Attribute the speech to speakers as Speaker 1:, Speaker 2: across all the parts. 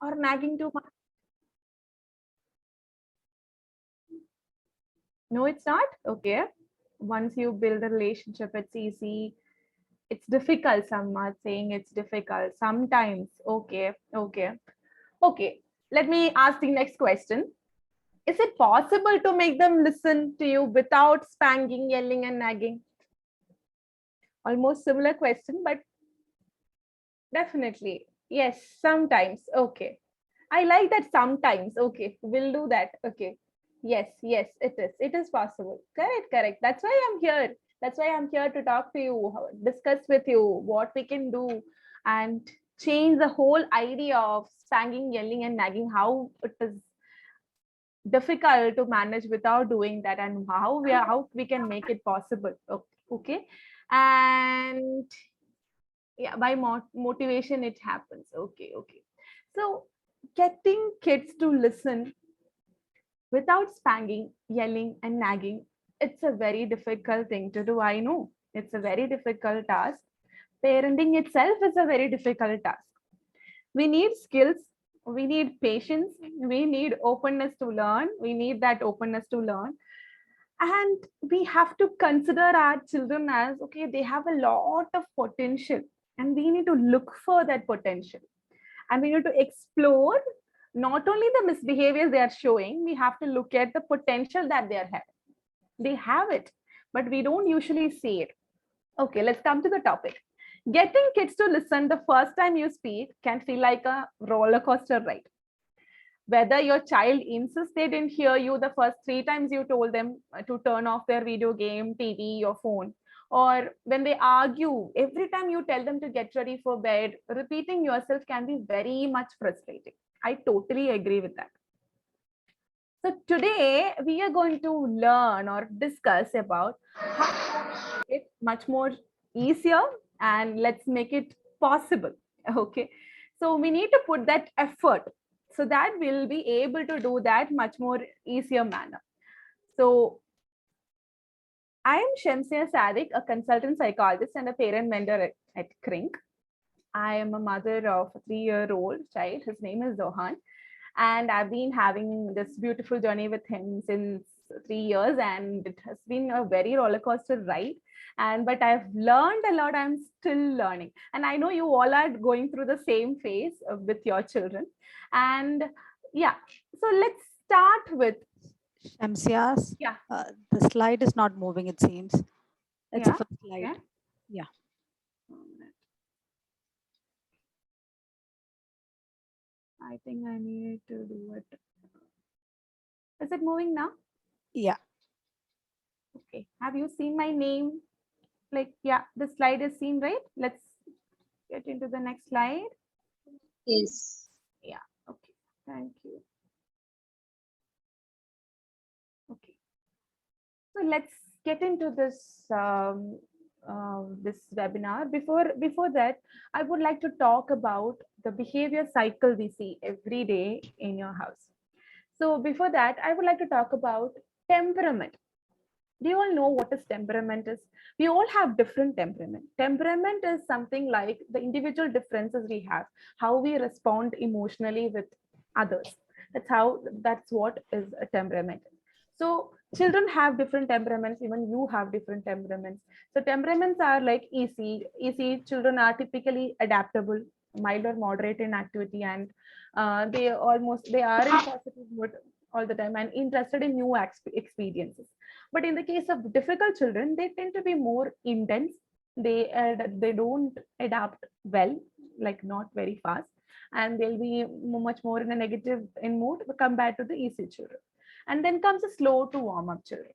Speaker 1: or nagging too much? No, it's not. Okay. Once you build a relationship, it's easy. It's difficult. Some are saying it's difficult. Sometimes. Okay. Okay. Okay. Let me ask the next question. Is it possible to make them listen to you without spanking, yelling, and nagging? Almost similar question, but definitely. Yes, sometimes. Okay. I like that sometimes. Okay, we'll do that. Okay. Yes, yes, it is. It is possible. Correct, correct. That's why I'm here. That's why I'm here to talk to you, discuss with you what we can do, and change the whole idea of spanking, yelling, and nagging, how it is difficult to manage without doing that, and how we can make it possible. Okay. And yeah, by motivation it happens. Okay, okay. So getting kids to listen without spanking, yelling, and nagging, it's a very difficult thing to do. I know it's a very difficult task. Parenting itself is a very difficult task. We need skills, we need patience, we need openness to learn. We need that openness to learn. And we have to consider our children as okay, they have a lot of potential, and we need to look for that potential, and we need to explore not only the misbehaviors they are showing. We have to look at the potential that they have it, but we don't usually see it. Okay, let's come to the topic. Getting kids to listen the first time you speak can feel like a roller coaster ride. Whether your child insists they didn't hear you the first 3 times you told them to turn off their video game, TV, your phone, or when they argue every time you tell them to get ready for bed, repeating yourself can be very much frustrating. I totally agree with that. So today we are going to learn or discuss about how it much more easier, and let's make it possible. Okay. So we need to put that effort so that we'll be able to do that much more easier manner. So I am Shemsiya Sadhic, a consultant psychologist and a parent mentor at Crink. I am a mother of a 3-year-old child. His name is Zohan. And I've been having this beautiful journey with him since 3 years, and it has been a very roller coaster ride. And but I've learned a lot. I'm still learning, and I know you all are going through the same phase with your children. And yeah, so let's start with
Speaker 2: Shamsia's,
Speaker 1: yeah,
Speaker 2: the slide is not moving, it seems. It's a
Speaker 1: yeah,
Speaker 2: first slide.
Speaker 1: yeah.
Speaker 2: Yeah.
Speaker 1: I think I need to do it. Is it moving now?
Speaker 2: Yeah.
Speaker 1: Okay. Have you seen my name? Like, yeah, the slide is seen, right? Let's get into the next slide.
Speaker 3: Yes.
Speaker 1: Yeah. Okay. Thank you. Okay. So let's get into this webinar. Before that, I would like to talk about the behavior cycle we see every day in your house. So before that, I would like to talk about temperament. Do you all know what is temperament is? We all have different temperament. Temperament is something like the individual differences we have, how we respond emotionally with others. That's what is a temperament. So children have different temperaments, even you have different temperaments. So temperaments are like easy. Children are typically adaptable, mild or moderate in activity, and they are in positive mood all the time and interested in new experiences. But in the case of difficult children, they tend to be more intense. They don't adapt well, like not very fast, and they'll be much more in a negative in mood compared to the easy children. And then comes the slow to warm up children.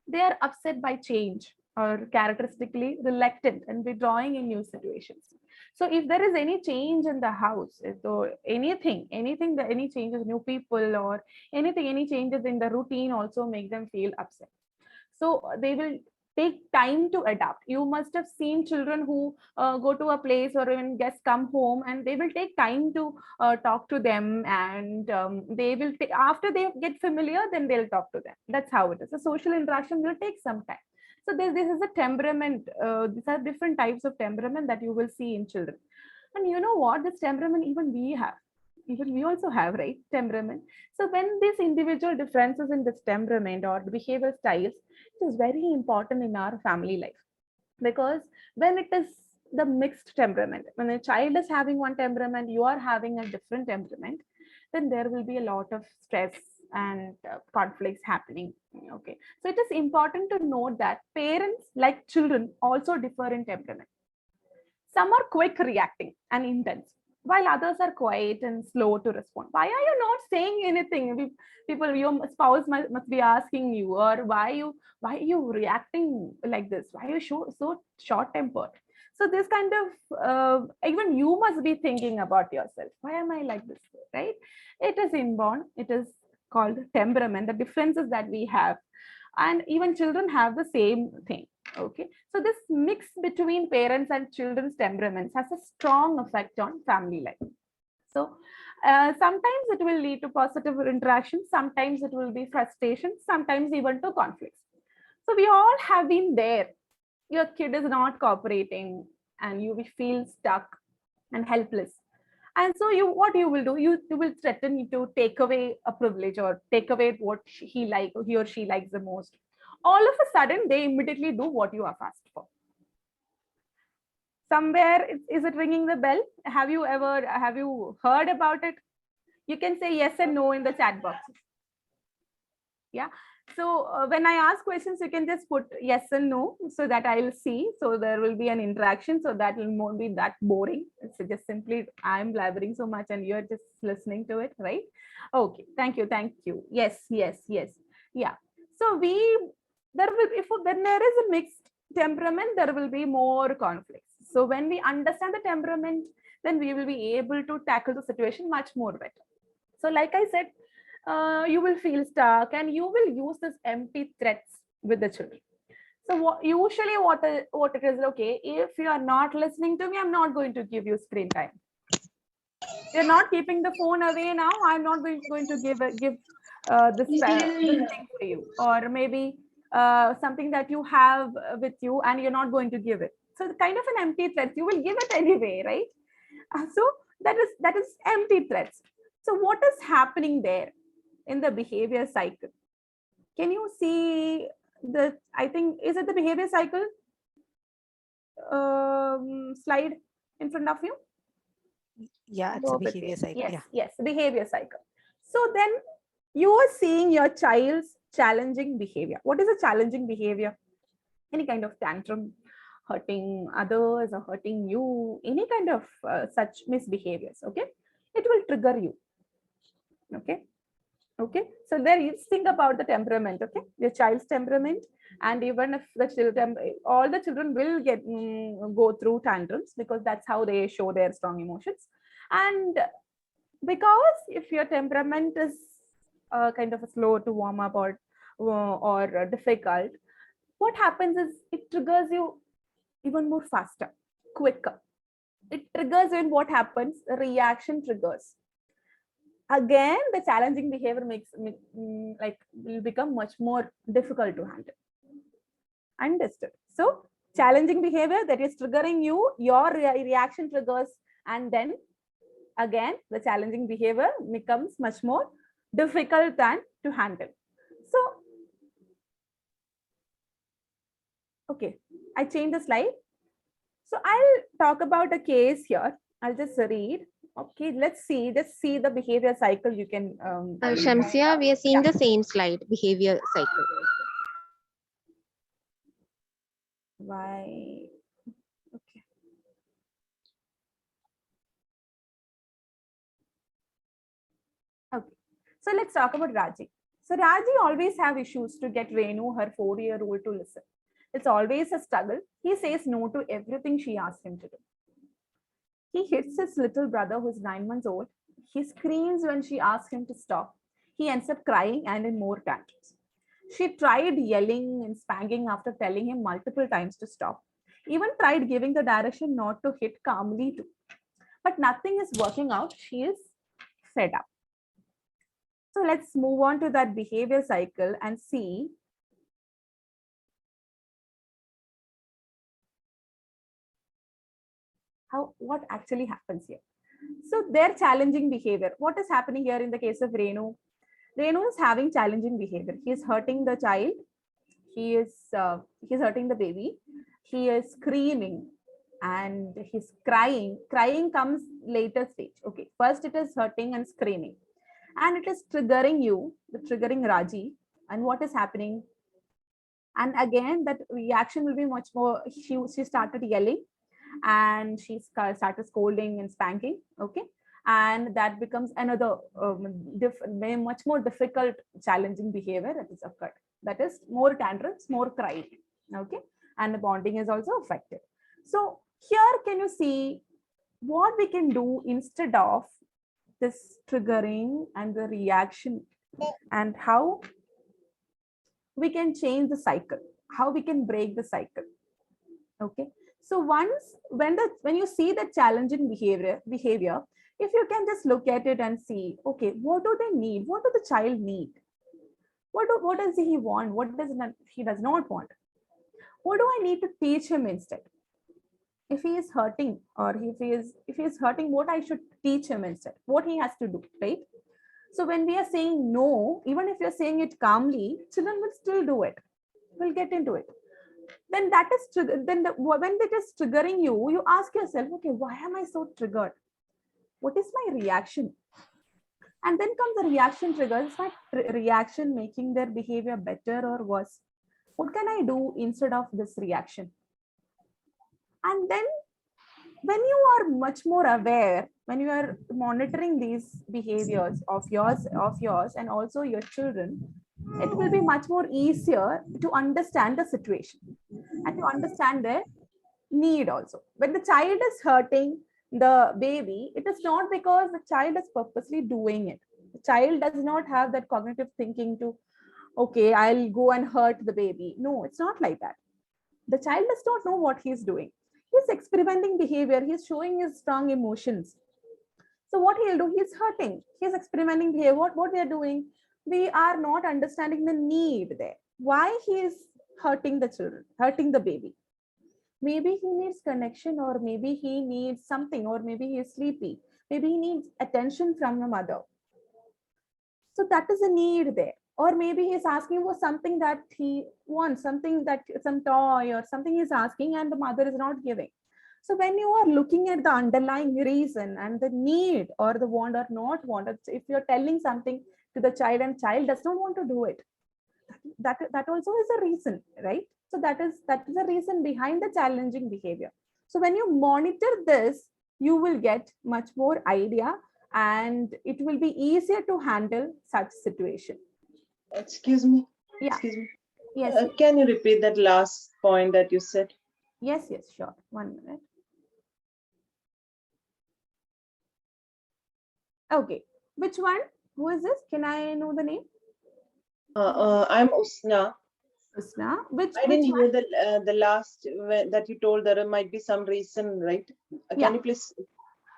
Speaker 1: They are upset by change or characteristically reluctant and withdrawing in new situations. So if there is any change in the house, so anything that any changes, new people or anything, any changes in the routine also make them feel upset. So they will take time to adapt. You must have seen children who go to a place or when guests come home, and they will take time to talk to them, and they will after they get familiar, then they'll talk to them. That's how it is. The social interaction will take some time. So this is a temperament. These are different types of temperament that you will see in children. And you know what? This temperament even we have. even we also have, right? Temperament. So when these individual differences in this temperament or behavior styles, it is very important in our family life, because when it is the mixed temperament, when a child is having one temperament, you are having a different temperament, then there will be a lot of stress and conflicts happening. Okay, so it is important to note that parents, like children, also differ in temperament. Some are quick reacting and intense, while others are quiet and slow to respond. Why are you not saying anything? People, your spouse must be asking you, or why are you reacting like this? Why are you so short tempered? So this kind of even you must be thinking about yourself. Why am I like this? Right? It is inborn. It is called temperament. The differences that we have, and even children have the same thing. Okay, so this mix between parents and children's temperaments has a strong effect on family life. So sometimes it will lead to positive interaction, sometimes it will be frustration, sometimes even to conflicts. So we all have been there. Your kid is not cooperating and you will feel stuck and helpless, and so what you will do, you will threaten to take away a privilege or take away what he or she likes the most. All of a sudden they immediately do what you have asked for. Somewhere, is it ringing the bell? Have you heard about it? You can say yes and no in the chat box. Yeah, so when I ask questions, you can just put yes and no so that I'll see, so there will be an interaction, so that will won't be that boring. It's just simply I'm blabbering so much and you're just listening to it, right? Okay, thank you. Yes, yeah. So there will, if when there is a mixed temperament, there will be more conflicts. So when we understand the temperament, then we will be able to tackle the situation much more better. So like I said, you will feel stuck and you will use this empty threats with the children. So usually what it is, okay, if you are not listening to me, I'm not going to give you screen time. You're not keeping the phone away now, I'm not going to give this thing for you, or maybe something that you have with you and you're not going to give it. So kind of an empty threat, you will give it anyway, right? So that is empty threats. So what is happening there in the behavior cycle? Can you see I think, is it the behavior cycle slide in front of you?
Speaker 2: Yeah, it's
Speaker 1: Go
Speaker 2: a
Speaker 1: with
Speaker 2: behavior
Speaker 1: it.
Speaker 2: cycle.
Speaker 1: Yes,
Speaker 2: Yeah.
Speaker 1: yes, behavior cycle. So then you are seeing your child's challenging behavior. What is a challenging behavior? Any kind of tantrum, hurting others or hurting you, any kind of such misbehaviors. Okay, it will trigger you. Okay, so there you think about the temperament. Okay, your child's temperament, and even if the children, all the children will get go through tantrums, because that's how they show their strong emotions. And because if your temperament is kind of a slow to warm up, or difficult, what happens is it triggers you even more faster, quicker. It triggers when what happens, the reaction triggers. Again, the challenging behavior like will become much more difficult to handle. Understood? So challenging behavior that is triggering you, your reaction triggers, and then again the challenging behavior becomes much more difficult than to handle. So okay, I changed the slide. So I'll talk about a case here. I'll just read. Okay, let's see. Just see the behavior cycle. You can.
Speaker 3: Shamsiya, we are seeing
Speaker 1: Yeah.
Speaker 3: the same slide, behavior cycle.
Speaker 1: Why? Okay. Okay. So let's talk about Raji. So Raji always have issues to get Renu, her 4-year-old, to listen. It's always a struggle. He says no to everything she asks him to do. He hits his little brother, who's 9 months old. He screams when she asks him to stop. He ends up crying and in more tantrums. She tried yelling and spanking after telling him multiple times to stop. Even tried giving the direction not to hit calmly too. But nothing is working out. She is fed up. So let's move on to that behavior cycle and see what actually happens here. So their challenging behavior. What is happening here in the case of Renu? Renu is having challenging behavior. He is hurting the child. He is hurting the baby. He is screaming and he's crying. Crying comes later stage. Okay, first it is hurting and screaming, and it is triggering you, triggering Raji. And what is happening? And again, that reaction will be much more. She started yelling, and she started scolding and spanking. Okay, and that becomes another much more difficult, challenging behavior that is occurred. That is more tantrums, more crying. Okay, and the bonding is also affected. So here, can you see what we can do instead of this triggering and the reaction, and how we can change the cycle, how we can break the cycle? Okay, so once when you see the challenging behavior, if you can just look at it and see, okay, what do they need, what do the child need, what does he want, what does not, he does not want, what do I need to teach him instead? If he is hurting, or if he is hurting, what I should teach him instead, what he has to do, right? So when we are saying no, even if you're saying it calmly, children will still do it, will get into it. Then that is when it is triggering you, you ask yourself, okay, why am I so triggered? What is my reaction? And then comes the reaction trigger. Is my reaction making their behavior better or worse? What can I do instead of this reaction? And then when you are much more aware, when you are monitoring these behaviors of yours and also your children, it will be much more easier to understand the situation and to understand their need also. When the child is hurting the baby, it is not because the child is purposely doing it. The child does not have that cognitive thinking to, okay, I'll go and hurt the baby. No, it's not like that. The child does not know what he's doing. He's experimenting behavior. He's showing his strong emotions. So what he'll do, he's hurting. He's experimenting behavior. What we are doing, we are not understanding the need there. Why he is hurting the children, hurting the baby? Maybe he needs connection, or maybe he needs something, or maybe he is sleepy. Maybe he needs attention from the mother. So that is a need there. Or maybe he's asking for something that he wants, something that some toy or something he's asking, and the mother is not giving. So when you are looking at the underlying reason and the need or the want or not want, if you're telling something to the child and child does not want to do it, that also is a reason, right? So that is the reason behind the challenging behavior. So when you monitor this, you will get much more idea, and it will be easier to handle such situation.
Speaker 4: Excuse me.
Speaker 1: Yeah.
Speaker 4: Excuse me.
Speaker 1: Yes.
Speaker 4: Can you repeat that last point that you said?
Speaker 1: Yes, sure. 1 minute. Okay. Which one? Who is this? Can I know the name?
Speaker 4: I'm Usna.
Speaker 1: Usna. Which
Speaker 4: I didn't
Speaker 1: one?
Speaker 4: hear the last that you told there might be some reason, right? Can you please?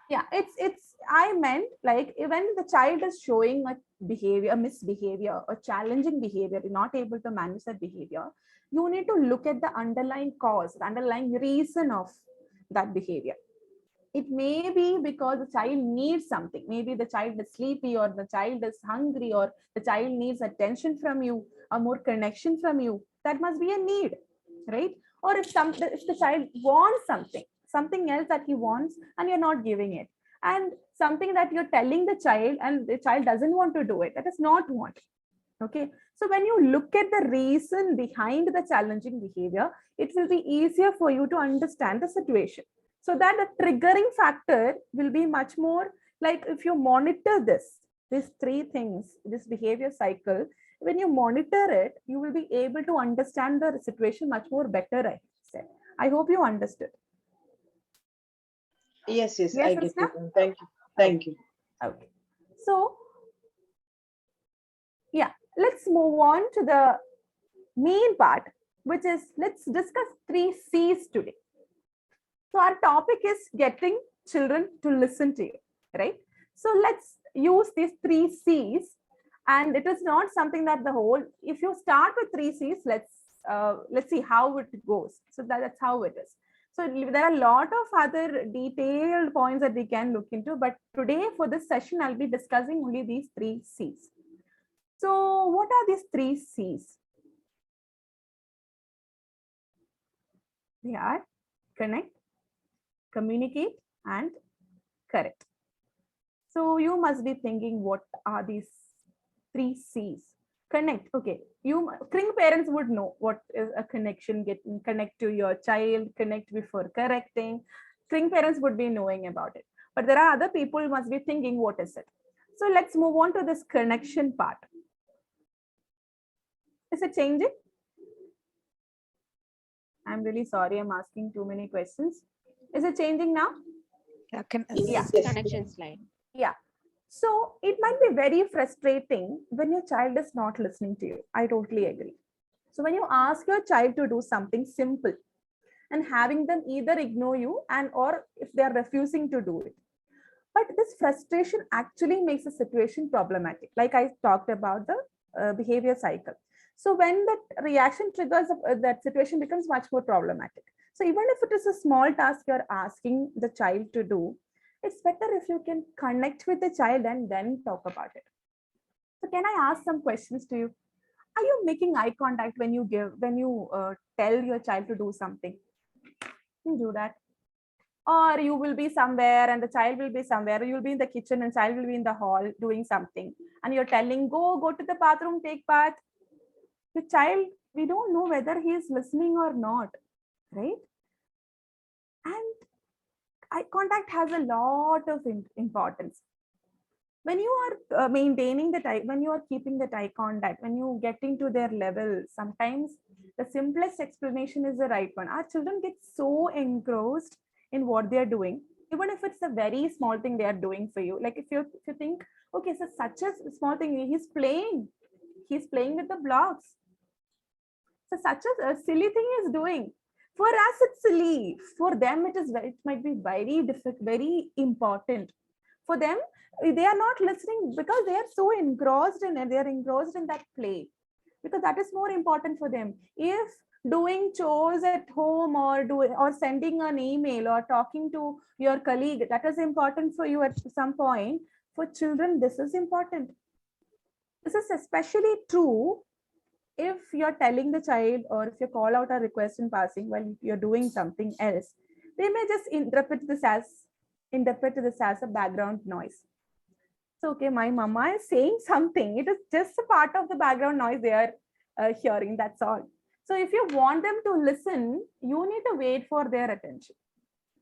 Speaker 1: Yeah, it's I meant like when the child is showing a behavior, a misbehavior, a challenging behavior, not able to manage that behavior, you need to look at the underlying cause, the underlying reason of that behavior. It may be because the child needs something. Maybe the child is sleepy, or the child is hungry, or the child needs attention from you, or more connection from you. That must be a need, right? Or if the child wants something else that he wants, and you're not giving it, and something that you're telling the child and the child doesn't want to do it, that is not want. Okay, so when you look at the reason behind the challenging behavior, it will be easier for you to understand the situation. So that the triggering factor will be much more like, if you monitor these three things, this behavior cycle, when you monitor it, you will be able to understand the situation much more better. I hope you understood.
Speaker 4: Yes,
Speaker 1: Yes,
Speaker 4: I get
Speaker 1: Krishna?
Speaker 4: it. Thank you. Thank you.
Speaker 1: Okay. So, yeah, let's move on to the main part, which is, let's discuss 3 C's today. So our topic is getting children to listen to you, right? So let's use these 3 C's, and it is not something that the whole, if you start with 3 C's, let's see how it goes. So that's how it is. So there are a lot of other detailed points that we can look into, but today for this session, I'll be discussing only these 3 C's. So what are these 3 C's? They are connect, communicate, and correct. So you must be thinking, what are these 3 C's? Connect. Okay, parents would know what is a connection. Connect to your child, connect before correcting. Parents would be knowing about it. But there are other people who must be thinking, what is it? So let's move on to this connection part. Is it changing? I'm really sorry, I'm asking too many questions. Is it changing now?
Speaker 2: Yeah,
Speaker 4: Yes.
Speaker 3: Connection slide.
Speaker 1: Yeah. So it might be very frustrating when your child is not listening to you. I totally agree. So when you ask your child to do something simple and having them either ignore you or if they are refusing to do it. But this frustration actually makes the situation problematic. Like I talked about the behavior cycle. So when that reaction triggers, that situation becomes much more problematic. So even if it is a small task you're asking the child to do, it's better if you can connect with the child and then talk about it. So can I ask some questions to you? Are you making eye contact when you tell your child to do something? You do that. Or you will be somewhere and the child will be somewhere. You'll be in the kitchen and child will be in the hall doing something. And you're telling, go to the bathroom, take bath. The child, we don't know whether he is listening or not, right? And eye contact has a lot of importance. When you are maintaining the eye, when you are keeping the eye contact, when you getting to their level, sometimes the simplest explanation is the right one. Our children get so engrossed in what they are doing, even if it's a very small thing they are doing for you. Like if you think, okay, so such a small thing, he's playing with the blocks. So such a silly thing is doing. For us, it's silly. For them, it might be very difficult, very important. For them, they are not listening because they are so engrossed in it. They are engrossed in that play because that is more important for them. If doing chores at home or sending an email or talking to your colleague, that is important for you at some point. For children, this is important. This is especially true if you're telling the child or if you call out a request in passing while you're doing something else. They may just interpret this as a background noise. So, okay, my mama is saying something. It is just a part of the background noise they are hearing. That's all. So, if you want them to listen, you need to wait for their attention.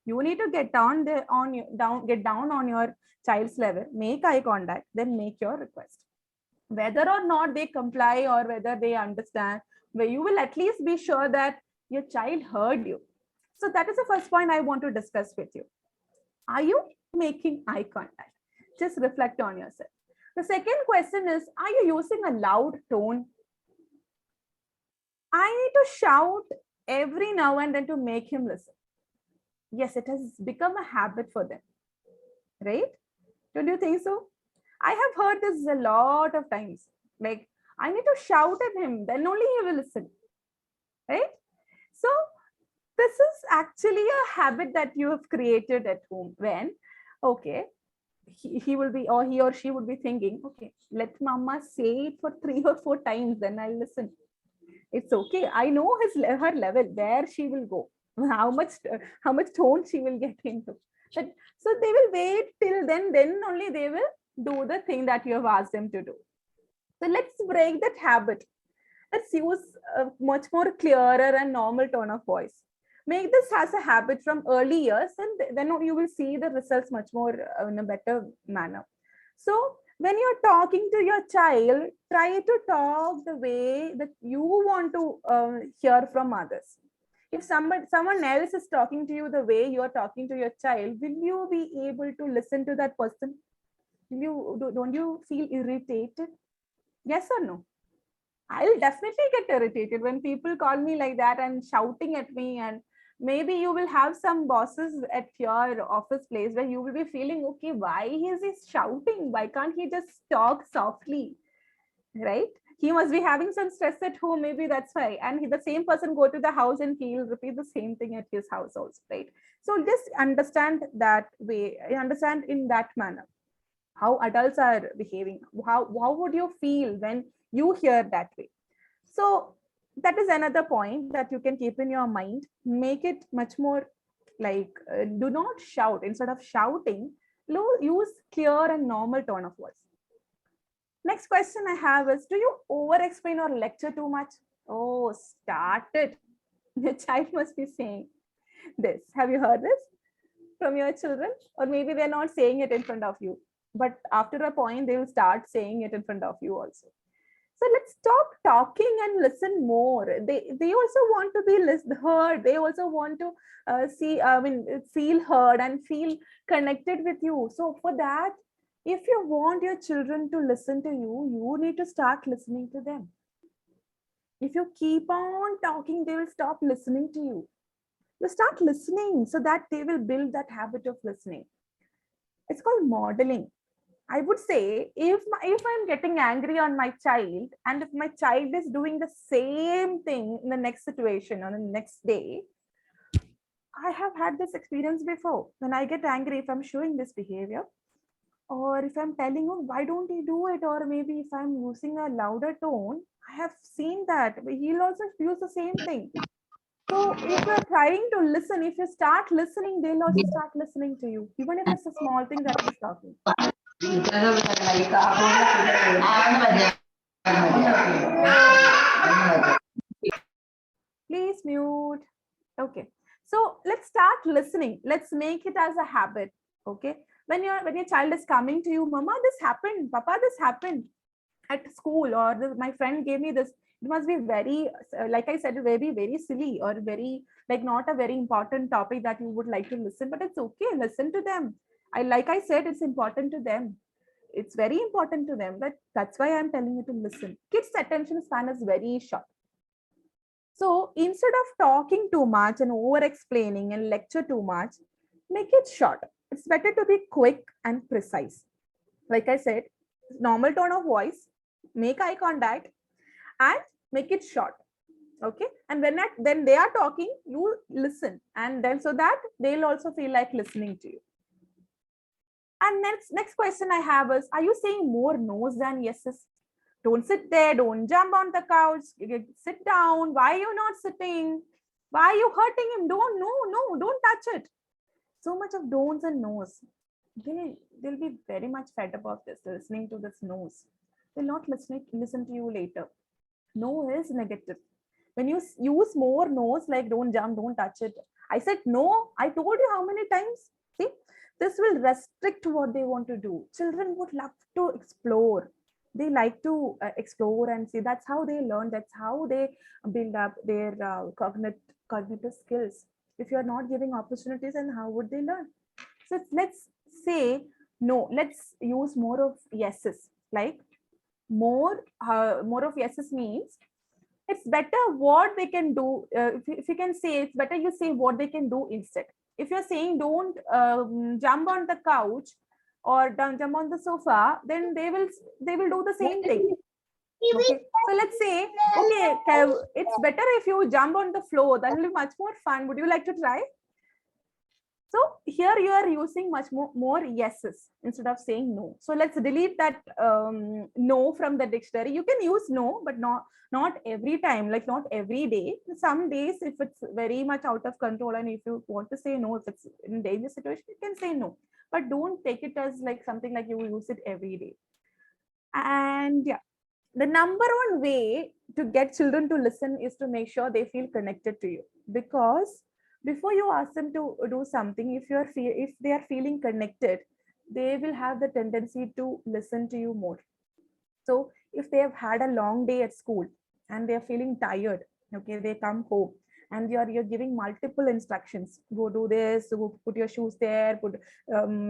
Speaker 1: You need to get down on your child's level, make eye contact, then make your request. Whether or not they comply or whether they understand, where you will at least be sure that your child heard you. So that is the first point I want to discuss with you. Are you making eye contact? Just reflect on yourself. The second question is, are you using a loud tone? I need to shout every now and then to make him listen. Yes, it has become a habit for them, right? Don't you think so? I have heard this a lot of times. Like, I need to shout at him, then only he will listen, right? So this is actually a habit that you have created at home when, okay, he will be, or he or she would be thinking, okay, let mama say it for 3 or 4 times, then I'll listen. It's okay. I know her level, where she will go, how much tone she will get into. But, so they will wait till then only they will do the thing that you have asked them to do. So let's break that habit. Let's use a much more clearer and normal tone of voice. Make this as a habit from early years, and then you will see the results much more in a better manner. So when you're talking to your child, try to talk the way that you want to hear from others. If someone else is talking to you the way you are talking to your child, will you be able to listen to that person? Don't you feel irritated? Yes or no? I'll definitely get irritated when people call me like that and shouting at me. And maybe you will have some bosses at your office place where you will be feeling, okay, why is he shouting? Why can't he just talk softly? Right? He must be having some stress at home, maybe that's why. And the same person go to the house and he'll repeat the same thing at his house also, right? So just understand that way, understand in that manner how adults are behaving. How would you feel when you hear that way? So that is another point that you can keep in your mind. Make it much more like, do not shout. Instead of shouting, use clear and normal tone of voice. Next question I have is, do you over explain or lecture too much? Oh, start it. The child must be saying this. Have you heard this from your children? Or maybe they're not saying it in front of you, but after a point, they will start saying it in front of you also. So let's stop talking and listen more. They also want to be heard. They also want to feel heard and feel connected with you. So for that, if you want your children to listen to you, you need to start listening to them. If you keep on talking, they will stop listening to you. You start listening so that they will build that habit of listening. It's called modeling. I would say if I'm getting angry on my child, and if my child is doing the same thing in the next situation or the next day, I have had this experience before. When I get angry, if I'm showing this behavior, or if I'm telling him, why don't you do it? Or maybe if I'm using a louder tone, I have seen that he'll also use the same thing. So if you're trying to listen, if you start listening, they'll also start listening to you, even if it's a small thing that he's talking. Please mute. Okay. So let's start listening. Let's make it as a habit. Okay. When your child is coming to you, Mama, this happened, Papa, this happened at school, or my friend gave me this. It must be very, like I said, very, very silly, or very, like, not a very important topic that you would like to listen, but it's okay. Listen to them. Like I said, it's important to them. It's very important to them. That's why I'm telling you to listen. Kids' attention span is very short. So instead of talking too much and over explaining and lecture too much, make it short. It's better to be quick and precise. Like I said, normal tone of voice, make eye contact, and make it short. Okay. And when they are talking, you listen, and then so that they'll also feel like listening to you. And next question I have is, are you saying more no's than yeses? Don't sit there. Don't jump on the couch. Sit down. Why are you not sitting? Why are you hurting him? Don't touch it. So much of don'ts and no's. They'll be very much fed up of this, listening to this no's. They'll not listen to you later. No is negative. When you use more no's, like don't jump, don't touch it. I said no. I told you how many times. See, this will restrict what they want to do. Children would love to explore. They like to explore and see. That's how they learn. That's how they build up their cognitive skills. If you're not giving opportunities, and how would they learn? So let's say no. Let's use more of yeses. Like more of yeses means it's better what they can do. If you can say, it's better you say what they can do instead. If you're saying don't jump on the couch or don't jump on the sofa, then they will do the same thing. Okay. So let's say, okay, it's better if you jump on the floor. That will be much more fun. Would you like to try? So here you are using much more yeses instead of saying no. So let's delete that no from the dictionary. You can use no, but not every time, like not every day. Some days, if it's very much out of control, and if you want to say no, if it's in dangerous situation, you can say no. But don't take it as like something like you use it every day. And yeah, the number one way to get children to listen is to make sure they feel connected to you. Because before you ask them to do something, if they are feeling connected, they will have the tendency to listen to you more. So if they have had a long day at school and they are feeling tired, okay, they come home and you're giving multiple instructions. Go do this, go put your shoes there,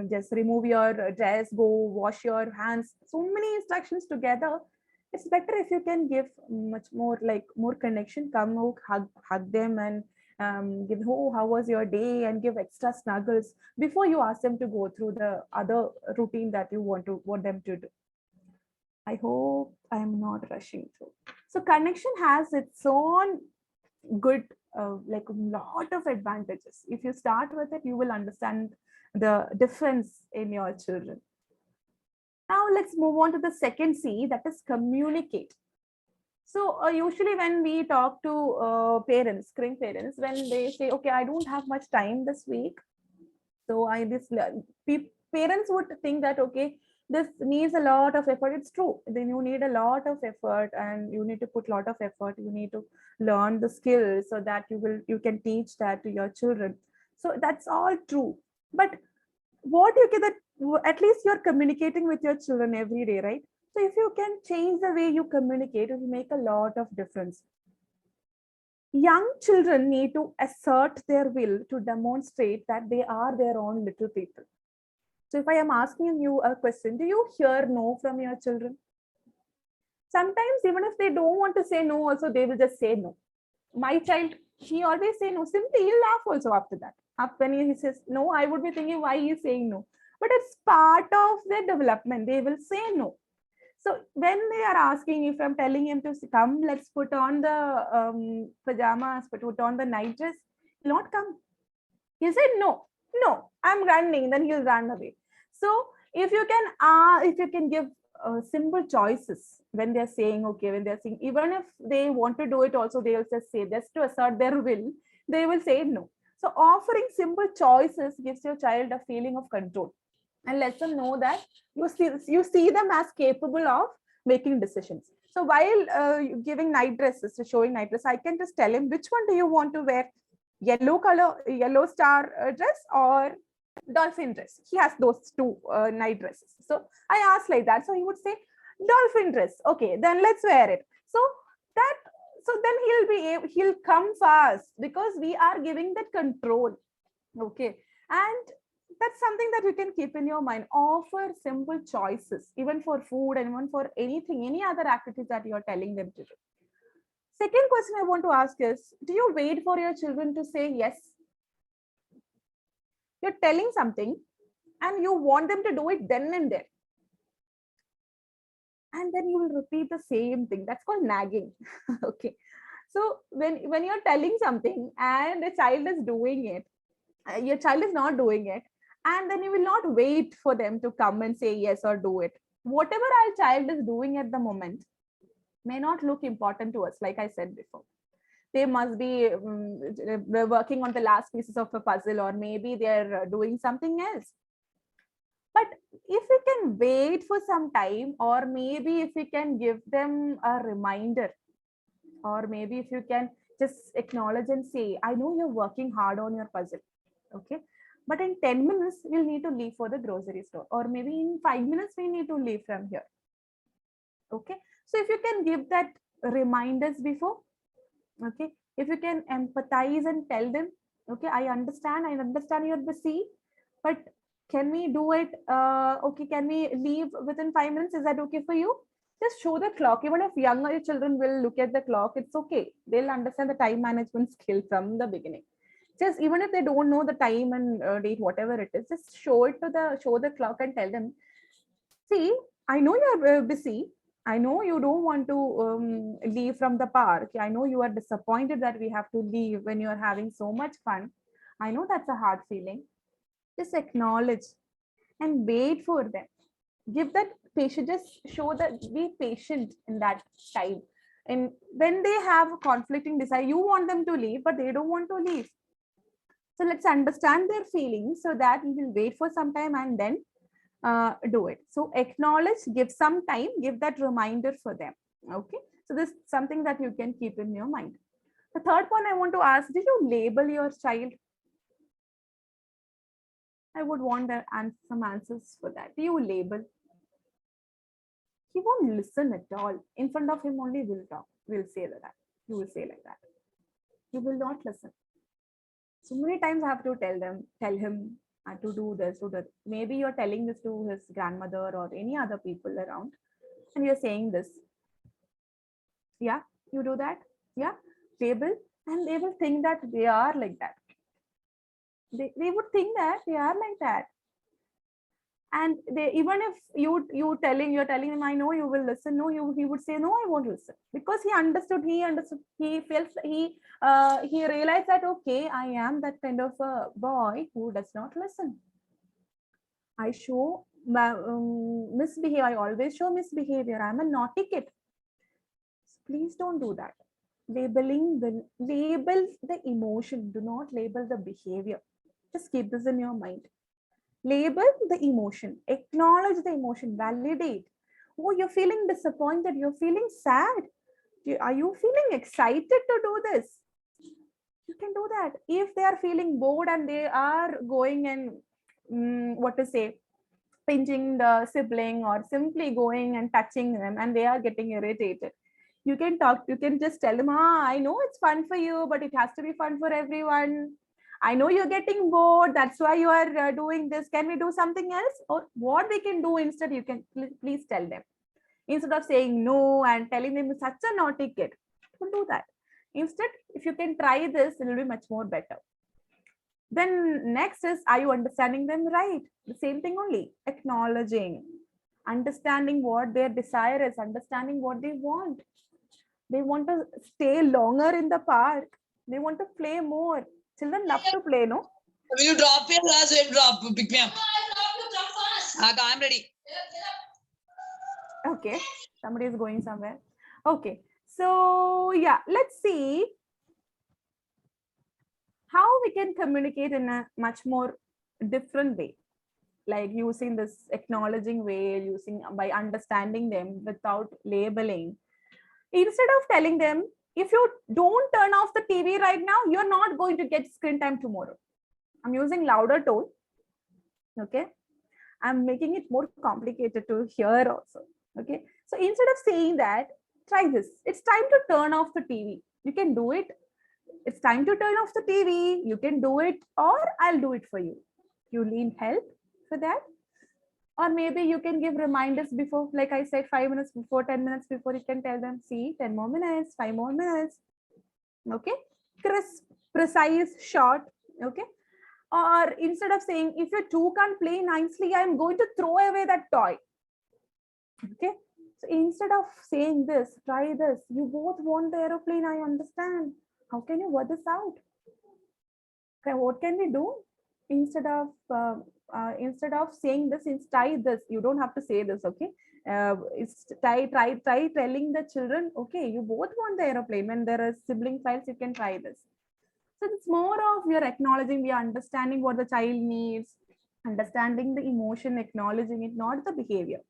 Speaker 1: just remove your dress, go wash your hands. So many instructions together. It's better if you can give much more, like more connection. Come hug them and give, oh, how was your day, and give extra snuggles before you ask them to go through the other routine that you want them to do. I hope I'm not rushing through. So connection has its own good, like a lot of advantages. If you start with it, you will understand the difference in your children. Now let's move on to the second C, that is communicate. So usually when we talk to parents, grandparents, when they say, okay, I don't have much time this week, so parents would think that, okay, this needs a lot of effort. It's true. Then you need a lot of effort, and you need to put a lot of effort. You need to learn the skills so that you can teach that to your children. So that's all true. But what you get, that at least you're communicating with your children every day, right? So if you can change the way you communicate, it will make a lot of difference. Young children need to assert their will to demonstrate that they are their own little people. So if I am asking you a question, do you hear no from your children? Sometimes even if they don't want to say no, also they will just say no. My child, he always say no. Simply he'll laugh also after that. After when he says no, I would be thinking why he's saying no. But it's part of their development. They will say no. So when they are asking, if I'm telling him to come, let's put on the pajamas, put on the night dress, he'll not come. He'll say no, I'm running. Then he'll run away. So if you can give simple choices when they're saying okay, when they're saying, even if they want to do it, also they'll just say, just to assert their will, they will say no. So offering simple choices gives your child a feeling of control and lets them know that you see them as capable of making decisions. So while giving night dresses, showing night dress, I can just tell him, which one do you want to wear? Yellow star dress or dolphin dress? He has those two night dresses. So I asked like that. So he would say dolphin dress. Okay, then let's wear it. So then he'll come fast because we are giving that control. Okay, and that's something that you can keep in your mind. Offer simple choices, even for food and even for anything, any other activities that you're telling them to do. Second question I want to ask is, do you wait for your children to say yes? You're telling something and you want them to do it then and there. And then you will repeat the same thing. That's called nagging. Okay. So when you're telling something and the child is doing it, your child is not doing it, and then you will not wait for them to come and say yes or do it. Whatever our child is doing at the moment may not look important to us, like I said before. They must be working on the last pieces of a puzzle, or maybe they're doing something else. But if we can wait for some time, or maybe if we can give them a reminder, or maybe if you can just acknowledge and say, I know you're working hard on your puzzle, okay, but in 10 minutes we'll need to leave for the grocery store, or maybe in 5 minutes we need to leave from here. Okay, so if you can give that reminders before, okay, if you can empathize and tell them, okay, I understand you're busy, but can we do it? Okay, can we leave within 5 minutes? Is that okay for you? Just show the clock. Even if younger children will look at the clock, it's okay. They'll understand the time management skill from the beginning. Just even if they don't know the time and date, whatever it is, just show the clock and tell them, see, I know you're busy. I know you don't want to leave from the park. I know you are disappointed that we have to leave when you're having so much fun. I know that's a hard feeling. Just acknowledge and wait for them. Give that patient, just show that, be patient in that time. And when they have a conflicting desire, you want them to leave, but they don't want to leave. So let's understand their feelings so that we will wait for some time and then do it. So acknowledge, give some time, give that reminder for them. Okay, so this is something that you can keep in your mind. The third one I want to ask, did you label your child? I would want some answers for that. Do you label? He won't listen at all. In front of him only will talk. Will say that. You will say like that. He will not listen. So many times I have to tell him to do this, do that. Maybe you're telling this to his grandmother or any other people around, and you're saying this. Yeah, you do that. Yeah, label, and they will think that they are like that. They would think that they are like that. And they, even if you're telling him, I know you will listen, no, he would say, no, I won't listen, because he understood, he felt, he realized that, okay, I am that kind of a boy who does not listen. I show misbehave, I always show misbehavior, I'm a naughty kid. Please don't do that. Label the emotion, do not label the behavior. Just keep this in your mind. Label the emotion, acknowledge the emotion, validate. Oh, you're feeling disappointed, you're feeling sad. Are you feeling excited to do this? You can do that. If they are feeling bored and they are going and what to say, pinching the sibling or simply going and touching them and they are getting irritated, you can talk, you can just tell them, I know it's fun for you, but it has to be fun for everyone. I know you're getting bored, that's why you are doing this. Can we do something else? Or what we can do instead, you can please tell them. Instead of saying no and telling them such a naughty kid, don't do that. Instead, if you can try this, it will be much more better. Then next is, are you understanding them right? The same thing only, acknowledging, understanding what their desire is, understanding what they want. They want to stay longer in the park. They want to play more. Children love to play, no?
Speaker 5: Will you drop your glass? Will drop? Pick me up. I'm ready.
Speaker 1: Okay, somebody is going somewhere. Okay, so yeah, let's see how we can communicate in a much more different way, like using this acknowledging way, using by understanding them without labeling. Instead of telling them, if you don't turn off the TV right now, you're not going to get screen time tomorrow. I'm using louder tone. Okay, I'm making it more complicated to hear also. Okay, so instead of saying that, try this. It's time to turn off the TV. You can do it. It's time to turn off the TV. You can do it, or I'll do it for you. You need help for that. Or maybe you can give reminders before, like I said, 5 minutes before, 10 minutes before, you can tell them, see, 10 more minutes, 5 more minutes. Okay, crisp, precise, short. Okay, or instead of saying, if you two can't play nicely, I'm going to throw away that toy. Okay, so instead of saying this, try this. You both want the aeroplane, I understand. How can you work this out? Okay, what can we do? Instead of saying this, try this. You don't have to say this, okay? It's try telling the children, okay, you both want the aeroplane. When there are sibling fights, you can try this. So it's more of you're acknowledging, we are understanding what the child needs, understanding the emotion, acknowledging it, not the behavior.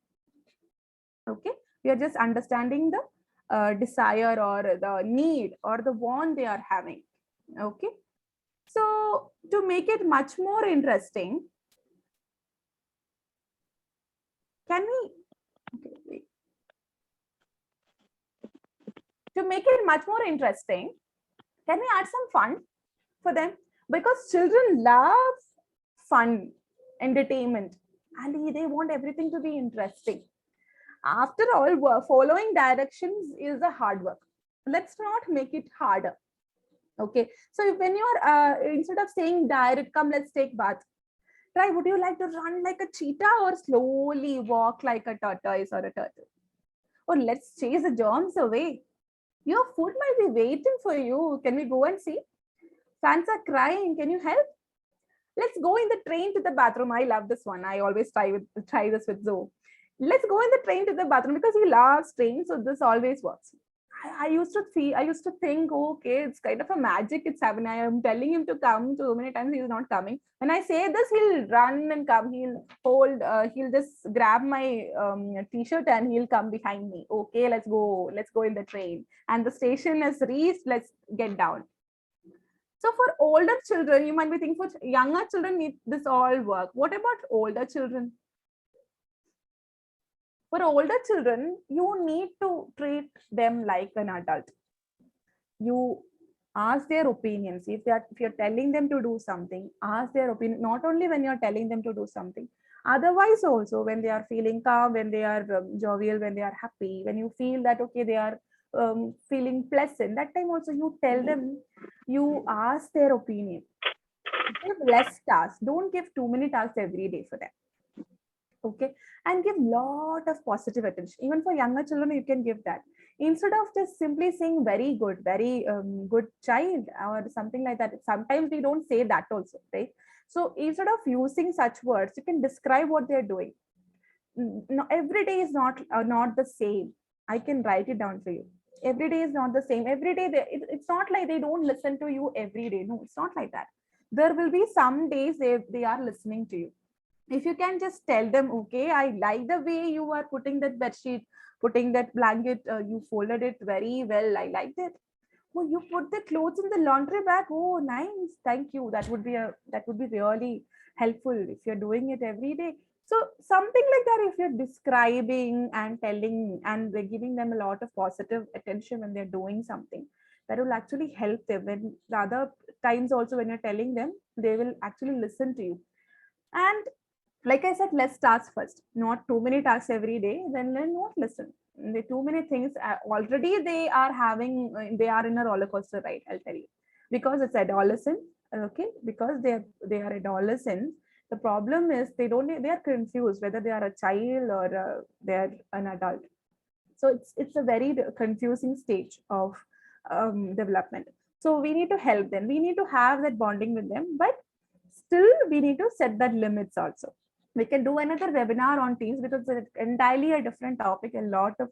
Speaker 1: Okay, we are just understanding the desire or the need or the want they are having. Okay, so to make it much more interesting, can we, okay, wait. To make it much more interesting, can we add some fun for them? Because children love fun, entertainment, and they want everything to be interesting. After all, following directions is a hard work. Let's not make it harder. Okay, so when you're instead of saying direct, come, let's take bath. Try, would you like to run like a cheetah or slowly walk like a tortoise or a turtle? Or let's chase the germs away. Your food might be waiting for you. Can we go and see? Fans are crying. Can you help? Let's go in the train to the bathroom. I love this one. I always try this with Zoe. Let's go in the train to the bathroom because he loves trains. So this always works. I used to think, okay, it's kind of a magic it's happening. I am telling him to come so many times, he's not coming. When I say this, he'll run and come. He'll just grab my t-shirt and he'll come behind me. Okay, let's go in the train. And the station is reached, let's get down. So for older children, you might be thinking, for younger children, need this all work. What about older children? For older children, you need to treat them like an adult. You ask their opinions. If you're telling them to do something, ask their opinion, not only when you're telling them to do something, otherwise also when they are feeling calm, when they are jovial, when they are happy, when you feel that, okay, they are feeling pleasant, that time also you tell them, you ask their opinion. Give less tasks. Don't give too many tasks every day for them. Okay, and give lot of positive attention. Even for younger children, you can give that instead of just simply saying very good, very good child or something like that. Sometimes we don't say that also, right? So instead of using such words, you can describe what they're doing. No, every day is not the same. I can write it down for you. Every day is not the same. Every day it's not like they don't listen to you every day. No, it's not like that. There will be some days they are listening to you. If you can just tell them, okay, I like the way you are putting that bed sheet, putting that blanket, you folded it very well, I liked it. Oh, you put the clothes in the laundry bag. Oh, nice, thank you. That would be really helpful if you're doing it every day. So something like that, if you're describing and telling and they're giving them a lot of positive attention when they're doing something, that will actually help them. When the other times also when you're telling them, they will actually listen to you. And like I said, less tasks first, not too many tasks every day, then not listen. The too many things already they are having, they are in a roller coaster ride, I'll tell you, because it's adolescent. Okay, because they are adolescents. The problem is they are confused whether they are a child or they're an adult. So it's a very confusing stage of development. So we need to help them, we need to have that bonding with them, but still we need to set that limits also. We can do another webinar on teens because it's entirely a different topic. A lot of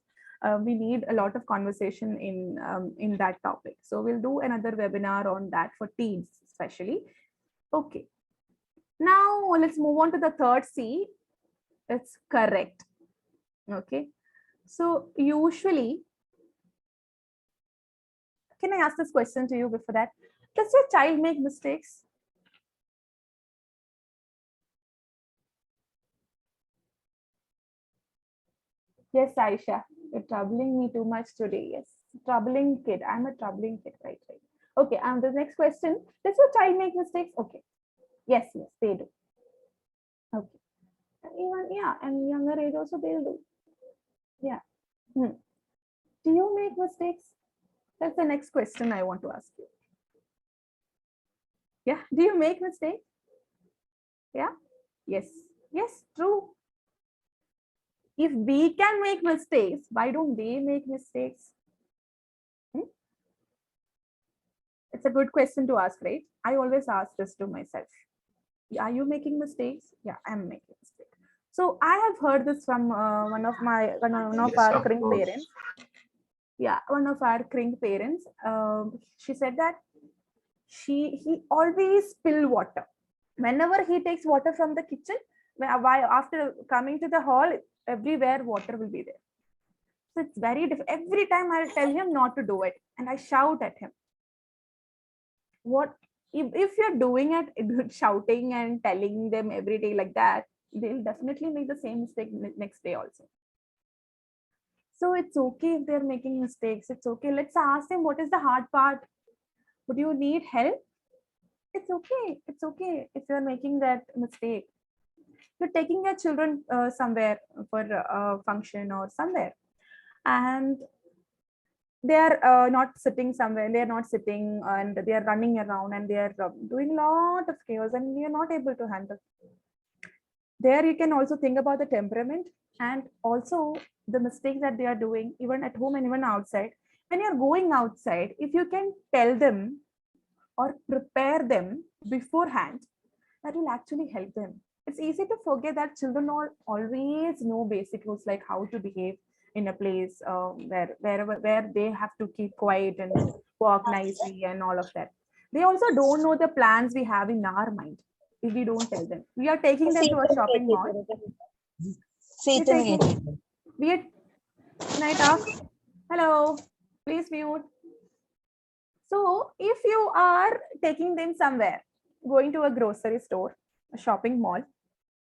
Speaker 1: we need a lot of conversation in that topic. So we'll do another webinar on that for teens especially. Okay, now let's move on to the third C. It's correct. Okay, so usually, can I ask this question to you before that? Does your child make mistakes? Yes, Aisha, you're troubling me too much today. Yes, troubling kid. I'm a troubling kid, right? Right. Okay, the next question. Does your child make mistakes? Okay. Yes, yes, they do. Okay. Even, yeah, and younger age also they'll do. Yeah. Do you make mistakes? That's the next question I want to ask you. Yeah, do you make mistakes? Yeah. Yes. Yes, true. If we can make mistakes, why don't they make mistakes? It's a good question to ask, right? I always ask this to myself. Are you making mistakes? Yeah, I'm making mistakes. So I have heard this from one of
Speaker 6: Yes,
Speaker 1: our
Speaker 6: of
Speaker 1: cring
Speaker 6: course.
Speaker 1: parents. Yeah, one of our cring parents. She said that he always spill water. Whenever he takes water from the kitchen, after coming to the hall, everywhere water will be there. So it's very different. Every time I'll tell him not to do it, and I shout at him. What if you're doing it, shouting and telling them every day like that, they'll definitely make the same mistake next day also. So it's okay if they're making mistakes. It's okay. Let's ask them what is the hard part. Would you need help? It's okay. It's okay if you're making that mistake. You're taking your children somewhere for a function or somewhere, and they are not sitting somewhere. They are not sitting, and they are running around, and they are doing a lot of chaos, and we are not able to handle. There you can also think about the temperament and also the mistakes that they are doing even at home and even outside. When you're going outside, if you can tell them or prepare them beforehand, that will actually help them. It's easy to forget that children always know basic rules like how to behave in a place where they have to keep quiet and walk nicely and all of that. They also don't know the plans we have in our mind if we don't tell them. We are taking them to a shopping mall. We're taking, we are, can I talk? Hello, please mute. So if you are taking them somewhere, going to a grocery store, a shopping mall,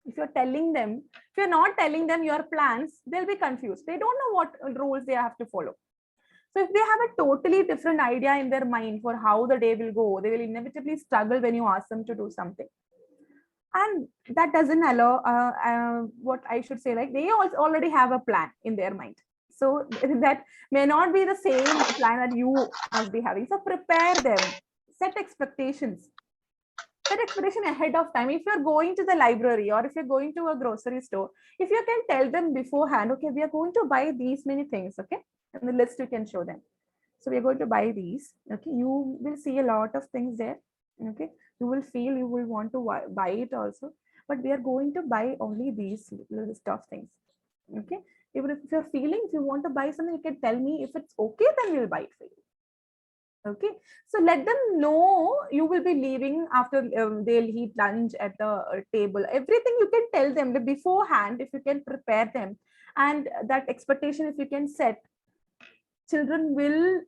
Speaker 1: if you're not telling them your plans, they'll be confused. They don't know what rules they have to follow. So if they have a totally different idea in their mind for how the day will go, they will inevitably struggle when you ask them to do something. And that doesn't allow what I should say, like they also already have a plan in their mind. So that may not be the same plan that you must be having. So prepare them, set expectations. Set expectation ahead of time. If you're going to the library or if you're going to a grocery store, if you can tell them beforehand, okay, we are going to buy these many things, okay, and the list you can show them. So we are going to buy these, okay, you will see a lot of things there, okay, you will feel you will want to buy it also, but we are going to buy only these list of things, okay. Even if you're feeling, if you want to buy something, you can tell me. If it's okay, then we'll buy it for you. Okay, so let them know you will be leaving after they'll eat lunch at the table. Everything you can tell them beforehand. If you can prepare them, and that expectation, if you can set, children will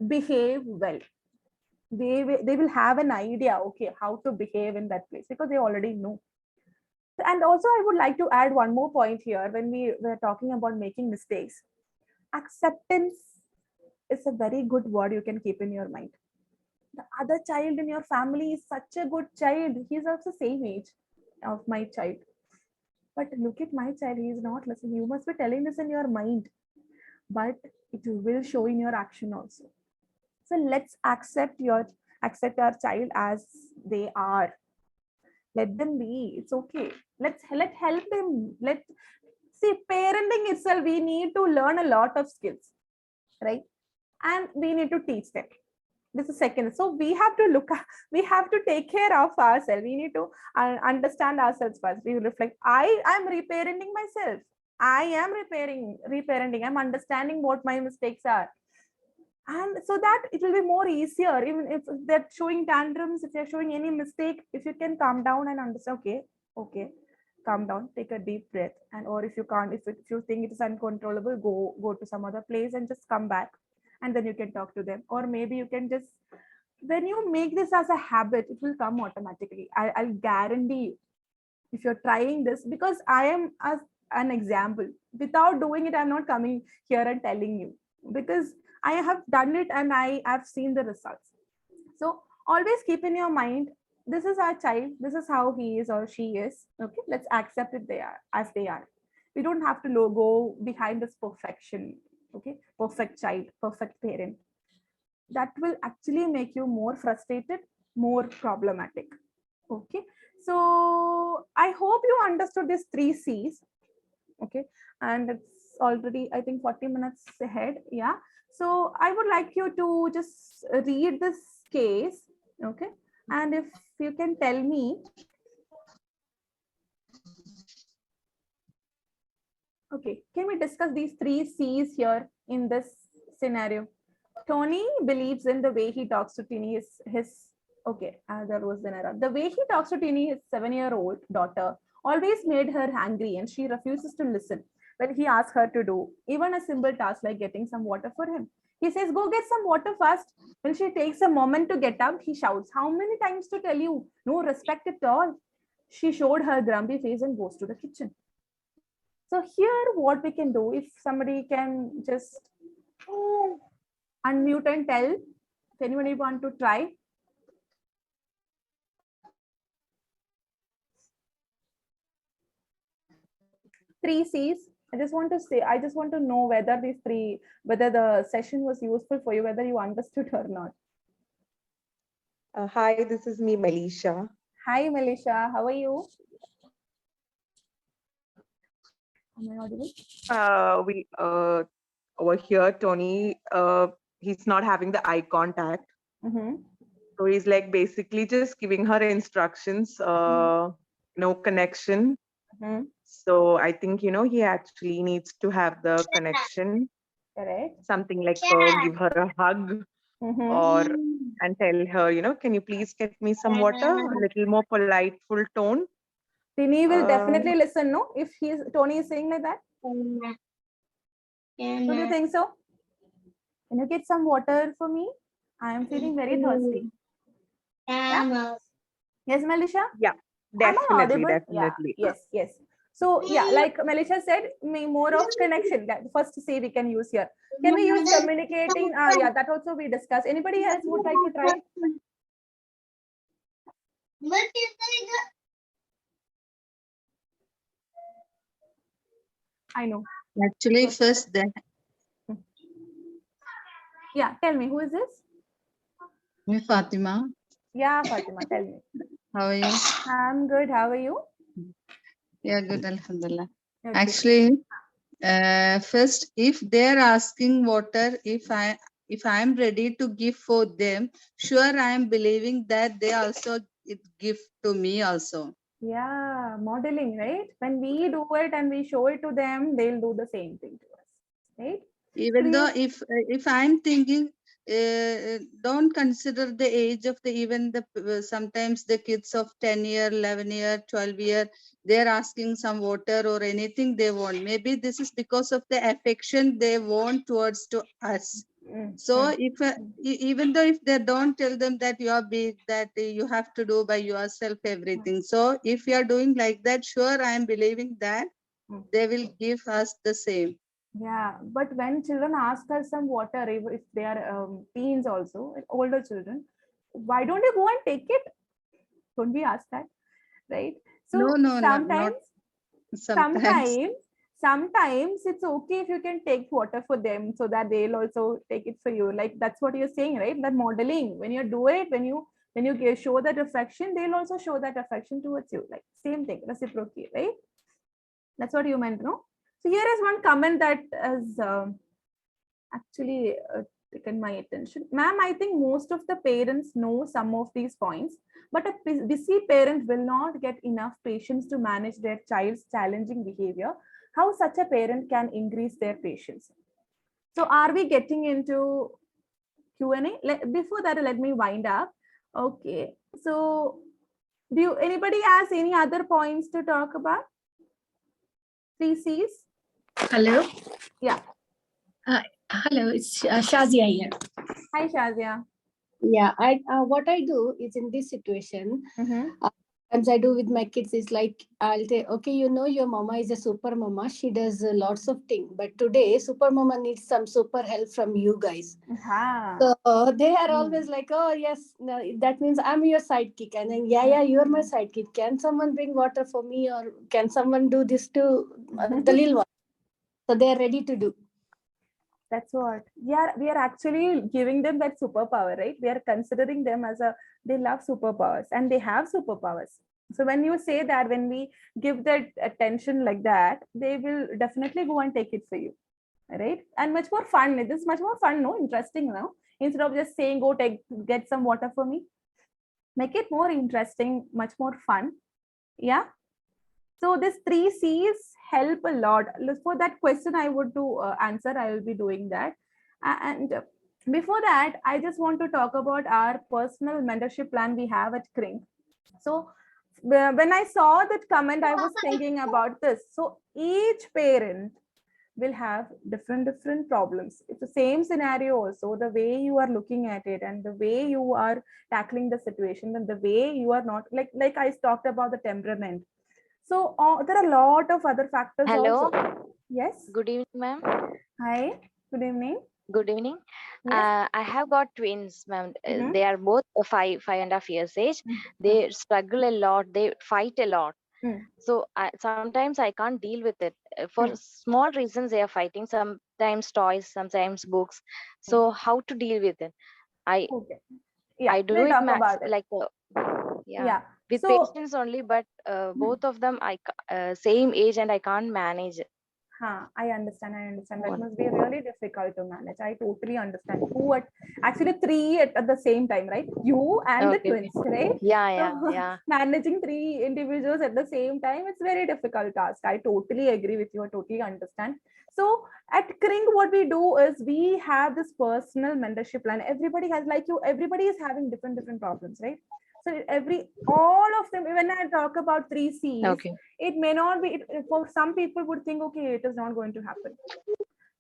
Speaker 1: behave well. They will have an idea, okay, how to behave in that place, because they already know. And also, I would like to add one more point here. When we were talking about making mistakes, acceptance is a very good word you can keep in your mind. The other child in your family is such a good child. He's of the same age of my child. But look at my child, he is not listening. You must be telling this in your mind, but it will show in your action also. So let's accept our child as they are. Let them be. It's okay. Let help them. See, parenting itself, we need to learn a lot of skills, right? And we need to teach them. This is second. So we have to take care of ourselves. We need to understand ourselves first. We reflect. I'm reparenting myself. I am reparenting. I'm understanding what my mistakes are. And so that it will be more easier, even if they're showing tantrums, if they're showing any mistake, if you can calm down and understand, okay, calm down, take a deep breath. And or if you can't, if you think it is uncontrollable, go to some other place and just come back. And then you can talk to them. Or maybe you can just, when you make this as a habit, it will come automatically. I'll guarantee you, if you're trying this, because I am as an example. Without doing it, I'm not coming here and telling you, because I have done it and I have seen the results. So always keep in your mind, this is our child, this is how he is or she is. Okay, let's accept it they are as they are. We don't have to go behind this perfection. Okay, perfect child, perfect parent. That will actually make you more frustrated, more problematic. Okay, so I hope you understood these 3 C's. Okay, and it's already, I think, 40 minutes ahead. Yeah, so I would like you to just read this case. Okay, and if you can tell me, okay, can we discuss these 3 C's here in this scenario? Tony believes in the way he talks to Tini, okay, there was an error. The way he talks to Tini, his 7-year-old daughter, always made her angry, and she refuses to listen when he asks her to do even a simple task like getting some water for him. He says, go get some water first. When she takes a moment to get up, he shouts, how many times to tell you? No respect at all. She showed her grumpy face and goes to the kitchen. So here, what we can do, if somebody can just unmute and tell, if anybody want to try. Three C's. I just want to know whether whether the session was useful for you, whether you understood or not.
Speaker 6: Hi, this is me, Melisha.
Speaker 1: Hi, Melisha. How are you? Am I audible?
Speaker 6: We over here, Tony, he's not having the eye contact. So he's like basically just giving her instructions, no connection. So I think, he actually needs to have the connection.
Speaker 1: Correct.
Speaker 6: Something like give her a hug and tell her, can you please get me some water? A little more politeful tone.
Speaker 1: Tini will definitely listen, no? If Tony is saying like that. Don't you think so? Can you get some water for me? I am feeling very thirsty. Yeah? Yes, Melisha?
Speaker 6: Yeah, definitely.
Speaker 1: Yeah. Yes. So yeah, like Melisha said, more of connection. That first C we can use here. Can we use communicating? Yeah, that also we discussed. Anybody else would like to try? I know.
Speaker 7: Actually, first that.
Speaker 1: Yeah, tell me, who is this?
Speaker 7: Me, Fatima.
Speaker 1: Yeah, Fatima, tell me.
Speaker 7: How are you?
Speaker 1: I'm good. How are you?
Speaker 7: Yeah, good. Alhamdulillah.
Speaker 1: Okay.
Speaker 7: Actually, first, if they're asking water, if I am ready to give for them, sure I am believing that they also give to me also.
Speaker 1: Yeah, modeling, right? When we do it and we show it to them, they'll do the same thing to us, right?
Speaker 7: Even though
Speaker 1: you-
Speaker 7: if I'm thinking, don't consider the age of the even the sometimes the kids of 10-year, 11-year, 12-year, they're asking some water or anything they want. Maybe this is because of the affection they want towards to us. So if even though if they don't tell them that you are big, that you have to do by yourself everything. So if you are doing like that, sure I am believing that they will give us the same.
Speaker 1: Yeah, but when children ask us some water, if they are teens also, older children, why don't you go and take it? Don't we ask that, right? So
Speaker 7: No,
Speaker 1: sometimes,
Speaker 7: not sometimes.
Speaker 1: sometimes it's okay if you can take water for them so that they'll also take it for you. Like that's what you're saying, right? That modeling. When you do it, when you show that affection, they'll also show that affection towards you. Like same thing, reciprocate, right? That's what you meant, no? So here is one comment that has actually taken my attention. Ma'am, I think most of the parents know some of these points, but a busy parent will not get enough patience to manage their child's challenging behavior. How such a parent can increase their patience? So are we getting into Q&A? Before that, let me wind up. Okay. So anybody has any other points to talk about? 3 C's?
Speaker 8: Hello.
Speaker 1: Yeah.
Speaker 8: Hello, it's Shazia here.
Speaker 1: Hi, Shazia.
Speaker 8: Yeah, what I do is in this situation, sometimes I do with my kids is like I'll say, okay, you know your mama is a super mama. She does lots of things, but today super mama needs some super help from you guys. So they are always like, oh yes, no, that means I'm your sidekick, and then yeah, you're my sidekick. Can someone bring water for me, or can someone do this to the little one? So they are ready to do.
Speaker 1: That's what we are actually giving them that superpower, right? We are considering them as they love superpowers and they have superpowers. So when you say that, when we give that attention like that, they will definitely go and take it for you, right? And much more fun. It is much more fun, no? Interesting now. Instead of just saying, go get some water for me, make it more interesting, much more fun. Yeah. So this 3 C's help a lot. For that question, I would do answer. I will be doing that. And before that, I just want to talk about our personal mentorship plan we have at Kring. So when I saw that comment, I was thinking about this. So each parent will have different problems. It's the same scenario also. The way you are looking at it and the way you are tackling the situation and the way you are not like I talked about the temperament. So there are a lot of other factors
Speaker 9: Hello.
Speaker 1: also. Yes.
Speaker 9: Good evening, ma'am.
Speaker 1: Hi. Good evening.
Speaker 9: Good evening.
Speaker 1: Yes.
Speaker 9: I have got twins, ma'am.
Speaker 1: Mhm.
Speaker 9: They are both 5.5 years age. They struggle a lot. They fight a lot. So sometimes I can't deal with it. For small reasons, they are fighting. Sometimes toys, sometimes books. So how to deal with it? I do
Speaker 1: we'll
Speaker 9: it
Speaker 1: talk about it.
Speaker 9: like
Speaker 1: Yeah.
Speaker 9: with
Speaker 1: So
Speaker 9: patience only. But both of them, same age, and I can't manage it.
Speaker 1: I understand. That must be really difficult to manage. I totally understand. Actually 3 at the same time, right? You and the twins, right?
Speaker 9: Yeah.
Speaker 1: Managing 3 individuals at the same time, it's very difficult task. I totally agree with you. I totally understand. So at Kring, what we do is we have this personal mentorship plan. Everybody has, like you, everybody is having different problems, right? So all of them, when I talk about 3 C's, it may not be, for some people would think, okay, it is not going to happen.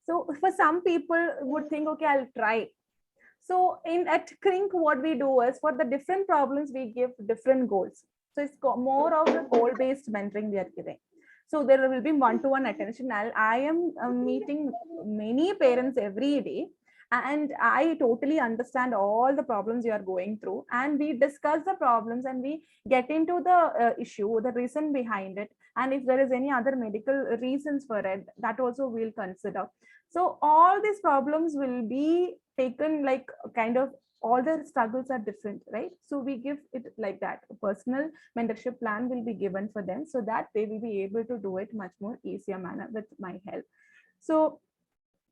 Speaker 1: So for some people would think, okay, I'll try. So at Kring, what we do is for the different problems, we give different goals. So it's more of a goal-based mentoring we are giving. So there will be one-to-one attention. I am meeting many parents every day, and I totally understand all the problems you are going through. And we discuss the problems and we get into the issue, the reason behind it. And if there is any other medical reasons for it, that also we'll consider. So all these problems will be taken like kind of all their struggles are different, right? So we give it like that. A personal mentorship plan will be given for them so that they will be able to do it much more easier manner with my help. So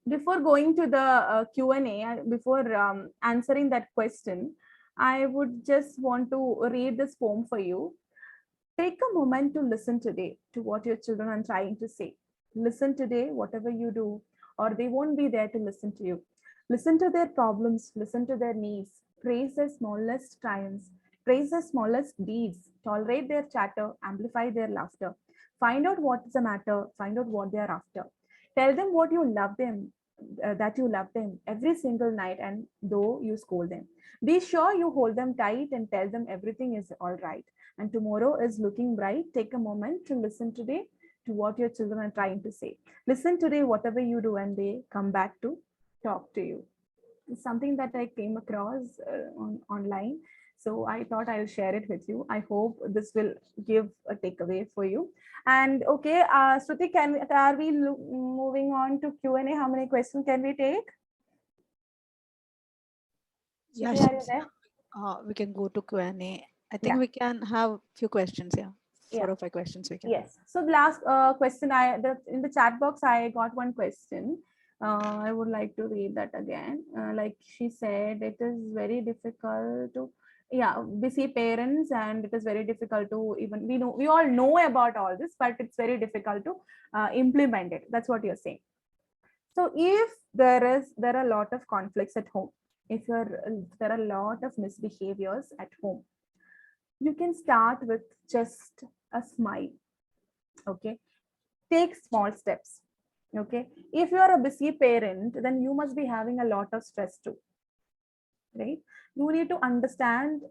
Speaker 1: before going to the Q&A, before answering that question, I would just want to read this poem for you. Take a moment to listen today to what your children are trying to say. Listen today, whatever you do, or they won't be there to listen to you. Listen to their problems, listen to their needs, praise their smallest triumphs, praise their smallest deeds, tolerate their chatter, amplify their laughter. Find out what's the matter, find out what they are after. Tell them what you love them, that you love them every single night, and though you scold them. Be sure you hold them tight and tell them everything is all right and tomorrow is looking bright. Take a moment to listen today to what your children are trying to say. Listen today, whatever you do, and they come back to talk to you. It's something that I came across online. So I thought I'll share it with you. I hope this will give a takeaway for you. And okay, Shruti, are we moving on to Q&A? How many questions can we take?
Speaker 2: Yeah,
Speaker 1: Shruti, are you
Speaker 2: Shemsiya.
Speaker 1: there?
Speaker 2: We can go to Q&A. I think
Speaker 1: Yeah.
Speaker 2: we can have few questions. Yeah, 4
Speaker 1: Yeah.
Speaker 2: or 5 questions we can.
Speaker 1: Yes. So the last question, in the chat box, I got one question. I would like to read that again. Like she said, it is very difficult to, busy parents, and it is very difficult to even, we all know about all this, but it's very difficult to implement it. That's what you're saying. So if there are a lot of conflicts at home, if there are a lot of misbehaviors at home, you can start with just a smile. Okay, take small steps. Okay, if you are a busy parent, then you must be having a lot of stress too, right? You need to understand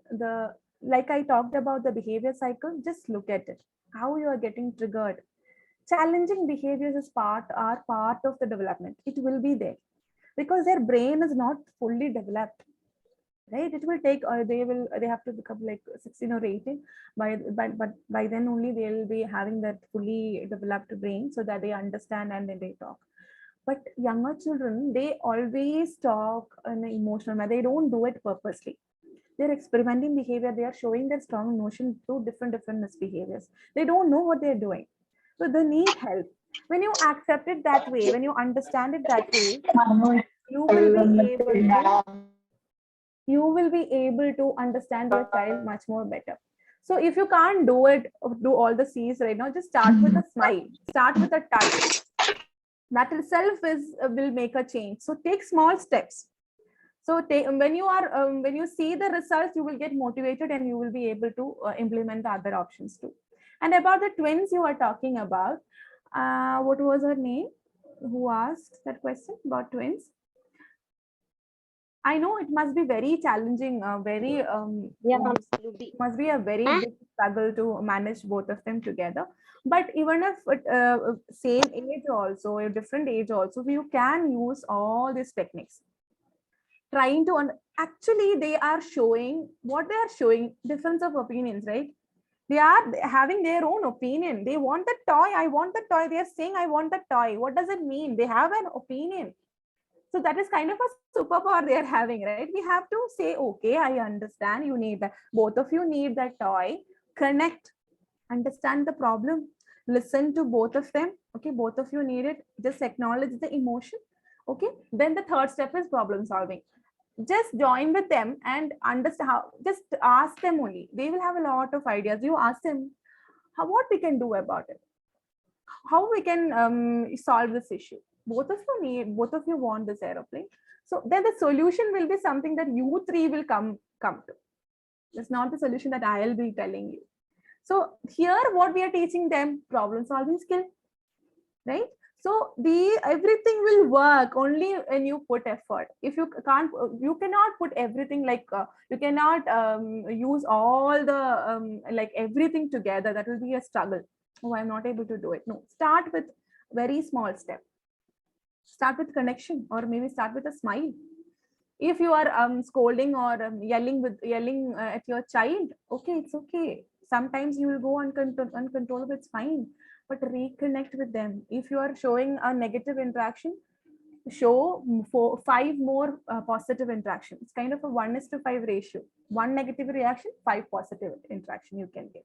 Speaker 1: like I talked about the behavior cycle. Just look at it, how you are getting triggered. Challenging behaviors are part of the development. It will be there because their brain is not fully developed, right? It will take, they have to become like 16 or 18 but by then only they'll be having that fully developed brain so that they understand and then they talk. But younger children, they always talk in an emotional manner. They don't do it purposely. They're experimenting behavior. They are showing their strong emotion through different misbehaviors. They don't know what they're doing, so they need help. When you accept it that way, when you understand it that way, you will be able to understand your child much more better. So if you can't do all the C's right now, just start with a smile, start with a touch. That itself will make a change. So take small steps. So when you see the results, you will get motivated and you will be able to implement the other options too. And about the twins you are talking about, what was her name? Who asked that question about twins? I know it must be very challenging, must be a very big struggle to manage both of them together. But even if same age also, a different age also, you can use all these techniques. Trying to actually they are showing difference of opinions, right? They are having their own opinion. They want the toy. I want the toy. They are saying I want the toy. What does it mean? They have an opinion. So that is kind of a superpower they are having, right? We have to say, okay, I understand you need that. Both of you need that toy. Connect, understand the problem, listen to both of them. Okay, both of you need it. Just acknowledge the emotion. Okay, then the third step is problem solving. Just join with them and understand how, just ask them only. They will have a lot of ideas. You ask them what we can do about it, how we can solve this issue. Both of you want this aeroplane. So then the solution will be something that you three will come to. It's not the solution that I'll be telling you. So here what we are teaching them, problem solving skill, right? So everything will work only when you put effort. If you cannot put everything, like you cannot use all the like everything together. That will be a struggle. Oh, I'm not able to do it. No, start with very small step. Start with connection, or maybe start with a smile. If you are scolding or yelling at your child, okay, it's okay. Sometimes you will go uncontrollable, it's fine, but reconnect with them. If you are showing a negative interaction, show 5 more positive interactions. It's kind of a 1:5 ratio. 1 negative reaction, 5 positive interaction you can give.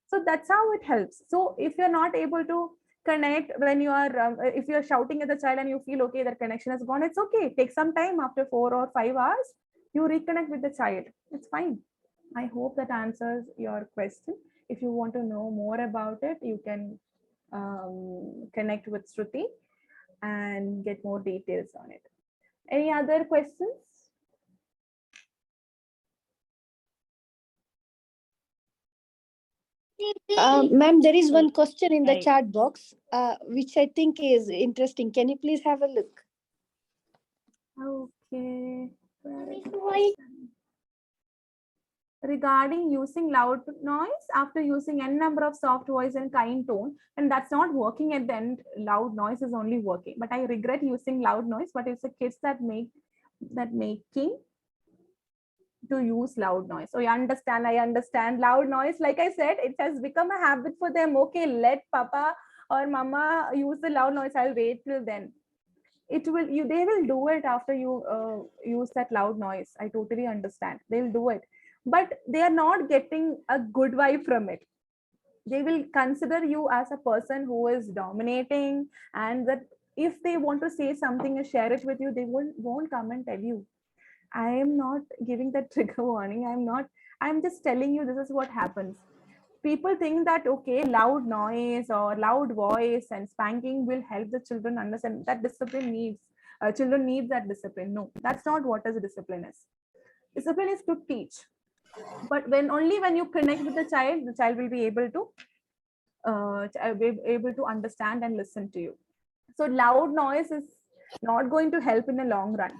Speaker 1: So that's how it helps. So if you're not able to connect when you are, if you're shouting at the child and you feel okay, that connection has gone, it's okay. Take some time after 4 or 5 hours, you reconnect with the child. It's fine. I hope that answers your question. If you want to know more about it, you can connect with Shruti and get more details on it. Any other questions?
Speaker 8: Ma'am, there is one question in the chat box, which I think is interesting. Can you please have a look?
Speaker 1: Okay. Regarding using loud noise after using n number of soft voice and kind tone, and that's not working at the end. Loud noise is only working, but I regret using loud noise. But it's the kids that making to use loud noise. So I understand loud noise. Like I said, it has become a habit for them. Okay, let papa or mama use the loud noise. I'll wait till then. They will do it after you use that loud noise. I totally understand. They'll do it, but they are not getting a good vibe from it. They will consider you as a person who is dominating, and that if they want to say something and share it with you, they won't come and tell you. I am not giving that trigger warning. I'm just telling you this is what happens. People think that, okay, loud noise or loud voice and spanking will help the children understand that discipline needs, children need that discipline. No, that's not what is discipline is. Discipline is to teach. But only when you connect with the child will be able to understand and listen to you. So loud noise is not going to help in the long run.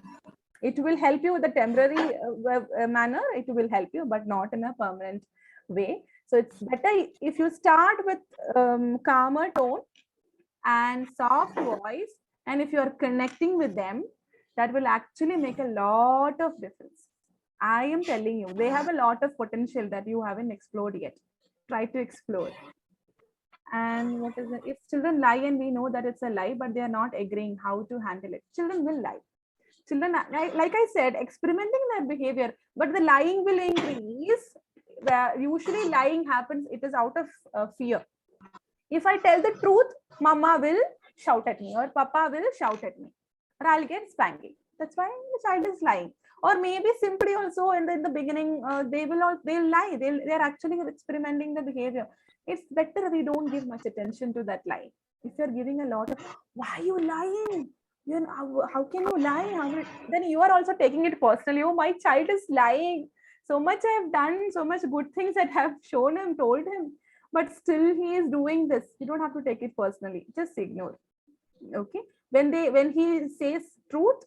Speaker 1: It will help you with a temporary manner. It will help you, but not in a permanent way. So it's better if you start with calmer tone and soft voice, and if you're connecting with them, that will actually make a lot of difference. I am telling you, they have a lot of potential that you haven't explored yet. Try to explore. And what is it? If children lie and we know that it's a lie, but they are not agreeing how to handle it, children will lie. Children, like I said, experimenting their behavior, but the lying will increase. Usually lying happens, it is out of fear. If I tell the truth, mama will shout at me or papa will shout at me, or I'll get spanking. That's why the child is lying. Or maybe simply also in the beginning, they'll lie. They're actually experimenting the behavior. It's better we don't give much attention to that lie. If you're giving a lot of, why are you lying? How can you lie? Then you are also taking it personally. Oh, my child is lying. So much I have done, so much good things that have shown him, told him, but still he is doing this. You don't have to take it personally. Just ignore. Okay. When he says truth,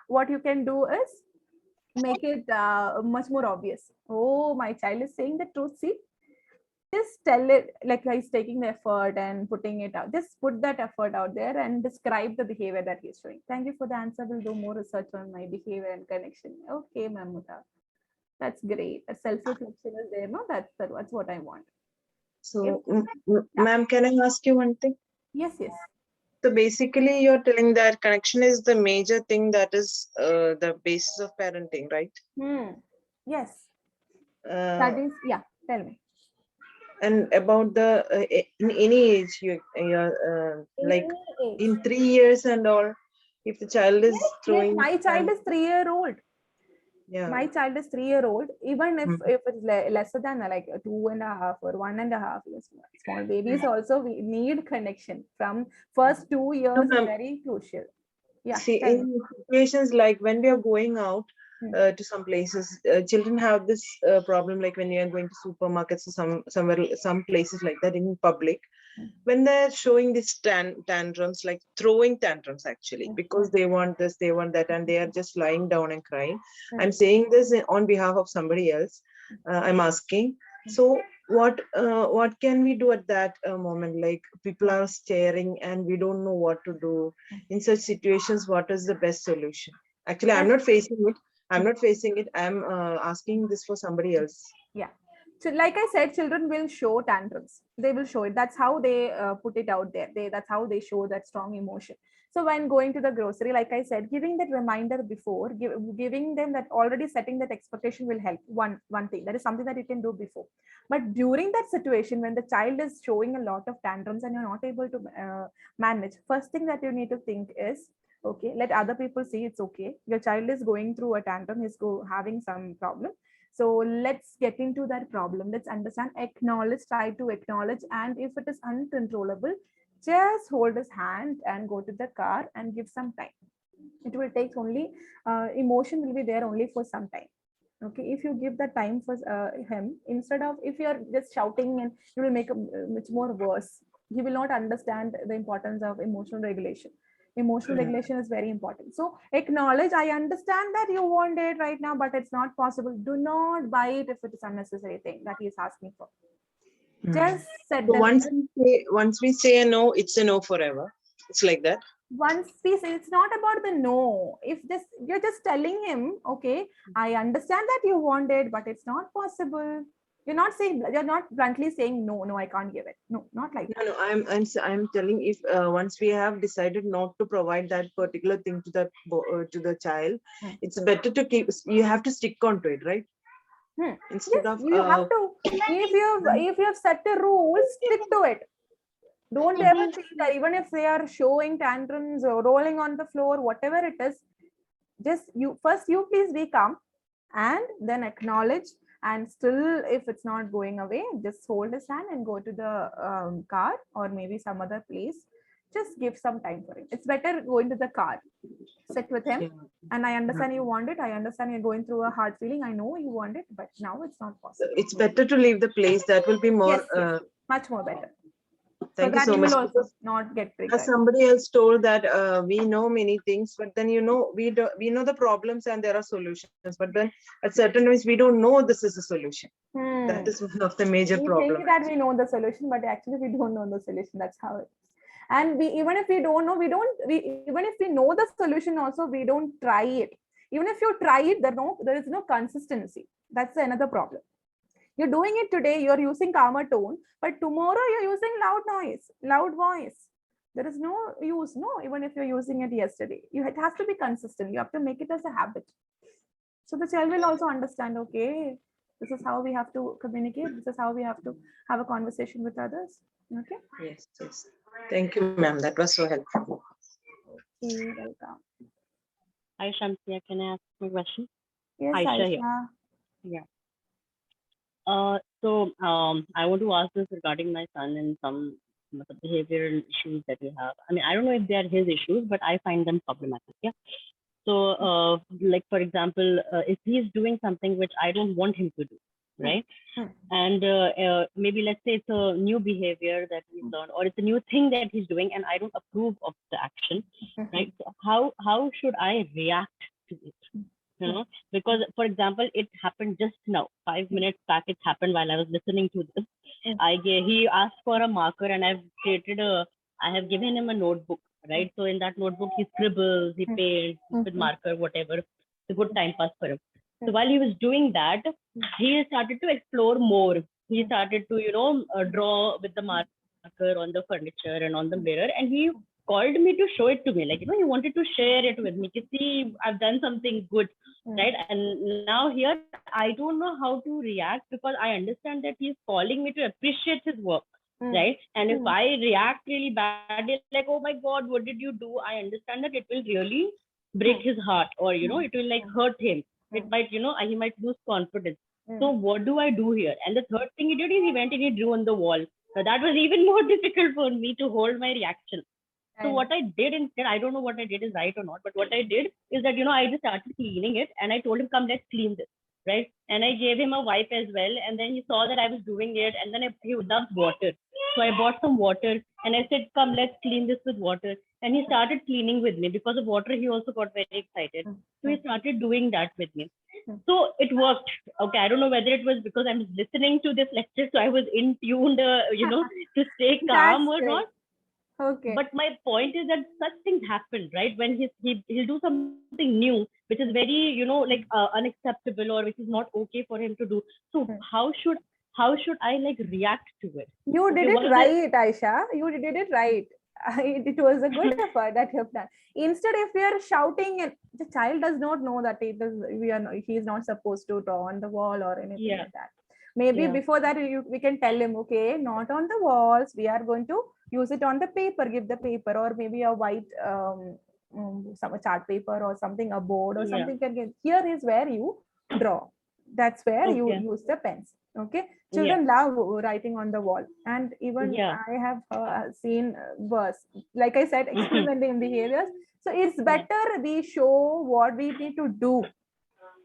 Speaker 1: what you can do is make it much more obvious. Oh, my child is saying the truth. See, just tell it like he's taking the effort and putting it out. Just put that effort out there and describe the behavior that he's showing. Thank you for the answer. We'll do more research on my behavior and connection. Okay, Mamuta. That's great. A self-reflection is there, no? That's what I want.
Speaker 4: So, ma'am, can I ask you one thing?
Speaker 1: Yes.
Speaker 4: So basically, you're telling that connection is the major thing that is the basis of parenting, right?
Speaker 1: Yes. That is, yeah. Tell me.
Speaker 4: And about the in any age, you're like in 3 years and all, if the child is throwing.
Speaker 1: My child is 3-year-old.
Speaker 4: Yeah.
Speaker 1: My child is 3-year-old. Even if it's lesser than like 2.5 or 1.5 years, small babies also we need connection from first 2 years. Is very crucial. Yeah.
Speaker 4: See, in situations like when we are going out to some places, children have this problem, like when you are going to supermarkets or some places like that in public, when they're showing these tantrums, like throwing tantrums actually, because they want this, they want that, and they are just lying down and crying. I'm saying this on behalf of somebody else. I'm asking, so what can we do at that moment? Like people are staring and we don't know what to do in such situations. What is the best solution? Actually, I'm not facing it. I'm asking this for somebody else.
Speaker 1: Yeah. So like I said, children will show tantrums. They will show it. That's how they put it out there. That's how they show that strong emotion. So when going to the grocery, like I said, giving that reminder before, giving them that, already setting that expectation will help. One thing, that is something that you can do before. But during that situation, when the child is showing a lot of tantrums and you're not able to manage, first thing that you need to think is, okay, let other people see it's okay. Your child is going through a tantrum, he's having some problem. So let's get into that problem. Let's understand, acknowledge, try to acknowledge. And if it is uncontrollable, just hold his hand and go to the car and give some time. It will take only, emotion will be there only for some time. Okay, if you give the time for him, instead of, if you're just shouting, and you will make much more worse. He will not understand the importance of emotional regulation. Emotional regulation is very important. So acknowledge, I understand that you want it right now, but it's not possible. Do not buy it if it is unnecessary thing that he is asking for. Just set
Speaker 4: So
Speaker 1: the
Speaker 4: once we say a no, it's a no forever. It's like that.
Speaker 1: once we say, it's not about the no. If this, you're just telling him, okay, I understand that you want it, but it's not possible. You're not saying, you're not bluntly saying no, I can't give it. No, not like that.
Speaker 4: No, I'm telling, if once we have decided not to provide that particular thing to the child, it's better to keep. You have to stick on to it, right? Instead
Speaker 1: Yes,
Speaker 4: of
Speaker 1: you have to. If you have set the rules, stick to it. Don't ever think that even if they are showing tantrums or rolling on the floor, whatever it is, just you please be calm and then acknowledge. And still, if it's not going away, just hold his hand and go to the car or maybe some other place. Just give some time for it. It's better going to the car, sit with him. And I understand you want it. I understand you're going through a hard feeling. I know you want it, but now it's not possible.
Speaker 4: it's better to leave the place. That will be more.
Speaker 1: Yes, much more better.
Speaker 4: Thank
Speaker 1: so
Speaker 4: you
Speaker 1: that
Speaker 4: so
Speaker 1: you
Speaker 4: much.
Speaker 1: will also not get triggered.
Speaker 4: As somebody else told that we know many things, but then we know the problems and there are solutions. But then at certain times we don't know this is a solution. That is one of the major
Speaker 1: We
Speaker 4: problems.
Speaker 1: think that we know the solution, but actually we don't know the solution. That's how it is. And even if we don't know, even if we know the solution also, we don't try it. Even if you try it, there is no consistency. That's another problem. You're doing it today, you're using calmer tone, but tomorrow you're using loud voice. There is no use, no, even if you're using it yesterday. It has to be consistent. You have to make it as a habit. So the child will also understand, okay, this is how we have to communicate. This is how we have to have a conversation with others. Okay.
Speaker 4: Yes. Thank you, ma'am. That was so helpful.
Speaker 1: Okay, welcome.
Speaker 10: Hi, Shemsiya. Can I ask a question?
Speaker 1: Yes,
Speaker 10: Aisha here. Yeah. So I want to ask this regarding my son and some behavioral issues that we have. I mean, I don't know if they are his issues, but I find them problematic. Yeah. So, like for example, if he's doing something which I don't want him to do, right? And maybe let's say it's a new behavior that he's done, or it's a new thing that he's doing, and I don't approve of the action, right? So how should I react to it? You know, because for example, it happened just now, 5 minutes back. It happened while I was listening to this. He asked for a marker, and I have given him a notebook, right? So in that notebook, he scribbles, he paints with marker, whatever. It's a good time pass for him. So while he was doing that, he started to explore more. He started to, draw with the marker on the furniture and on the mirror, and he called me to show it to me. Like, he wanted to share it with me to see I've done something good, right? And now here, I don't know how to react, because I understand that he's calling me to appreciate his work, right? And if I react really badly, like, oh my God, what did you do? I understand that it will really break his heart, or, it will like hurt him. It might, he might lose confidence. So what do I do here? And the third thing he did is he went and he drew on the wall. So that was even more difficult for me to hold my reaction. So what I did instead, I don't know what I did is right or not, but what I did is that, I just started cleaning it, and I told him, come, let's clean this, right? And I gave him a wipe as well. And then he saw that I was doing it, and then he loves water. So I bought some water, and I said, come, let's clean this with water. And he started cleaning with me. Because of water, he also got very excited. So he started doing that with me. So it worked. Okay, I don't know whether it was because I'm listening to this lecture, so I was in tuned, to stay calm or not.
Speaker 1: Okay.
Speaker 10: But my point is that such things happen, right? When he'll do something new, which is very, unacceptable, or which is not okay for him to do. So how should I like react to it?
Speaker 1: You did it right, Aisha. You did it right. it was a good effort that you have done. Instead, if we are shouting, and the child does not know that he is not supposed to draw on the wall or anything like that. Maybe before that, we can tell him, okay, not on the walls. We are going to use it on the paper. Give the paper, or maybe a white some chart paper or something, a board or something. Can get here is where you draw. That's where you use the pens. Okay, children love writing on the wall, and even I have seen worse. Like I said, experimenting behaviors. So it's better we show what we need to do.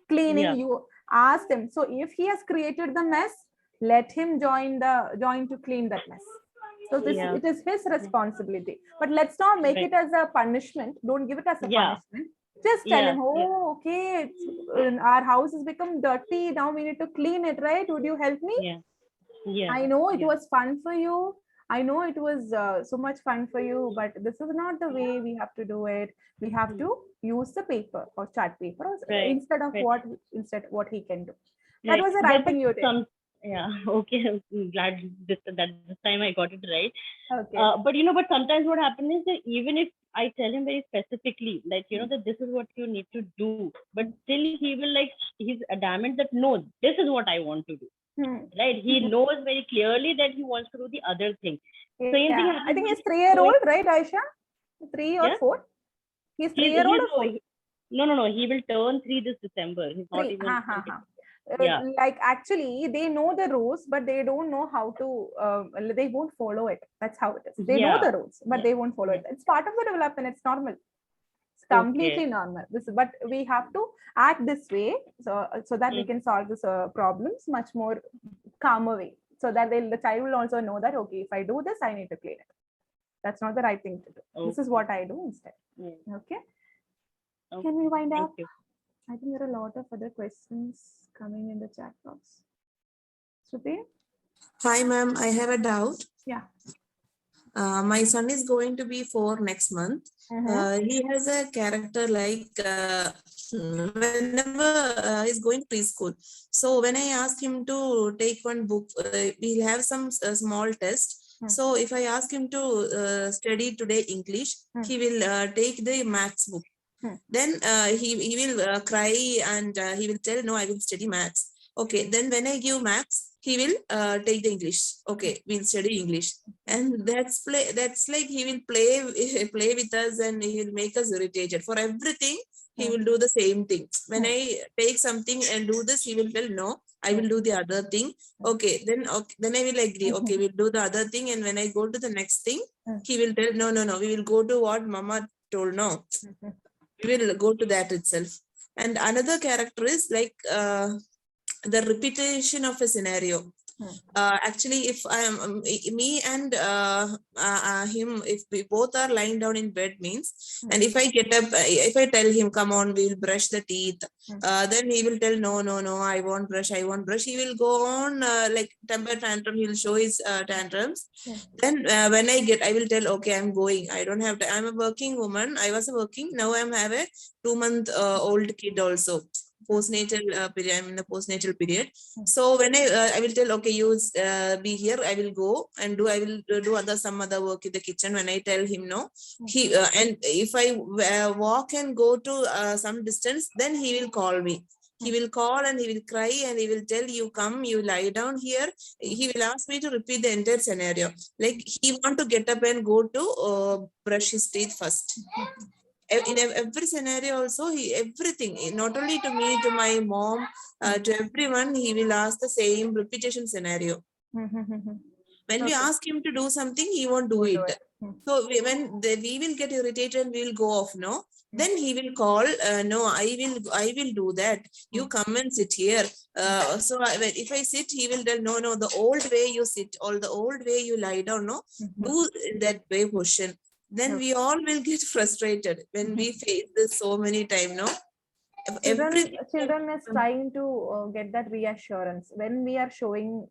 Speaker 1: Cleaning, you ask them. So if he has created the mess, let him join to clean that mess. So this it is his responsibility. But let's not make it as a punishment. Don't give it as a punishment. Just tell him, oh, okay, our house has become dirty. Now we need to clean it, right? Would you help me? I know it was fun for you. I know it was so much fun for you, but this is not the way we have to do it. We have to use the paper or chart paper instead of what he can do. That was a writing you did.
Speaker 10: Okay. I'm glad this time I got it right.
Speaker 1: Okay.
Speaker 10: But sometimes what happens is that even if I tell him very specifically, like, that this is what you need to do, but still he will he's adamant that no, this is what I want to do. Right? He knows very clearly that he wants to do the other thing. Same thing happens.
Speaker 1: I think he's 3-year-old, right, Aisha? 3 or 4? He's 3-year-old or 4?
Speaker 10: No. He will turn 3 this December. He's not even.
Speaker 1: Like actually, they know the rules, but they don't know how to. They won't follow it. That's how it is. They know the rules, but they won't follow it. It's part of the development. It's normal. It's completely normal. But we have to act this way, so that we can solve this problems much more calmer way. So that the child will also know that, okay, if I do this, I need to clean it. That's not the right thing to do. This is what I do instead. Okay. Can we wind up? I think there are a lot of other questions coming in the chat box. Shruti?
Speaker 11: Hi, ma'am. I have a doubt.
Speaker 1: Yeah.
Speaker 11: My son is going to be 4 next month. He has a character like whenever he's going to preschool. So when I ask him to take one book, we'll have some small test. So if I ask him to study today English, he will take the maths book. Then he will cry and he will tell, no, I will study maths. Okay, then when I give maths, he will take the English. Okay, we'll study English. And that's like he will play with us and he will make us irritated. For everything, he will do the same thing. When I take something and do this, he will tell, no, I will do the other thing. Okay, then I will agree. Okay, we'll do the other thing. And when I go to the next thing, he will tell, no, we will go to what Mama told. No. We will go to that itself. And another character is like the repetition of a scenario. Actually, if I am me and him, if we both are lying down in bed means, and if I get up, if I tell him, come on, we'll brush the teeth, then he will tell, no, I won't brush. He will go on like temper tantrum. He will show his tantrums. Then when I will tell, okay, I'm going. I don't have to. I'm a working woman. I was working. Now I'm have a 2-month old kid also. Postnatal period. I'm in the postnatal period. So when I will tell, okay, you be here. I will go and do. I will do some other work in the kitchen. When I tell him no, he and if I walk and go to some distance, then he will call me. He will call and he will cry and he will tell, you come, you lie down here. He will ask me to repeat the entire scenario. Like he want to get up and go to brush his teeth first. In every scenario also, everything, not only to me, to my mom, to everyone, he will ask the same repetition scenario. When we ask him to do something, he won't do it. So when we will get irritated and we will go off, no? Then he will call, no, I will do that. You come and sit here. So if I sit, he will tell, no, the old way you sit, or the old way you lie down, no? Do that way question. Then we all will get frustrated when we face this so many times, no?
Speaker 1: Children is trying to get that reassurance. When we are showing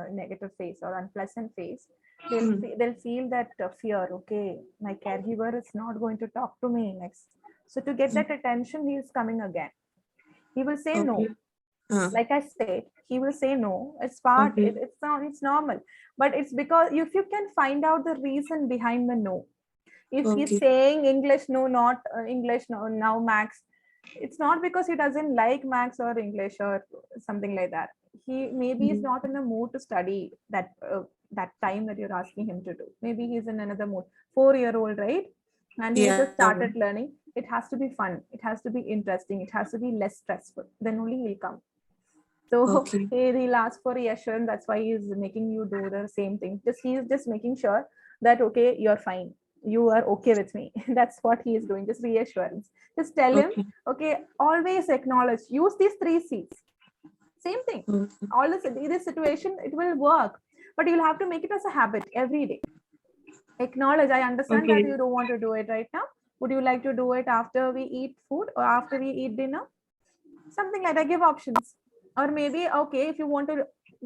Speaker 1: negative face or unpleasant face, they'll feel that fear. Okay, my caregiver is not going to talk to me next. So to get that attention, he is coming again. He will say no. Like I said, he will say no. It's part. It's normal. But it's because if you can find out the reason behind the no, If he's
Speaker 11: Okay.
Speaker 1: saying English, no, not English, no, now Max, it's not because he doesn't like Max or English or something like that. He maybe is not in the mood to study that time that you're asking him to do. Maybe he's in another mood. 4-year-old, right? And he just
Speaker 11: Yeah.
Speaker 1: started learning. It has to be fun. It has to be interesting. It has to be less stressful. Then only he'll come. So
Speaker 11: Okay.
Speaker 1: he'll ask for reassurance. That's why he's making you do the same thing. He's just making sure that okay, you're fine. You are okay with me. That's what he is doing. Just reassurance. Just tell him,
Speaker 11: Okay.
Speaker 1: okay, always acknowledge. Use these 3 C's. Same thing.
Speaker 11: Okay.
Speaker 1: All this situation, it will work, but you'll have to make it as a habit every day. Acknowledge. I understand that
Speaker 11: Okay.
Speaker 1: you don't want to do it right now. Would you like to do it after we eat food or after we eat dinner? Something like that. Give options. Or maybe, okay, if you want to,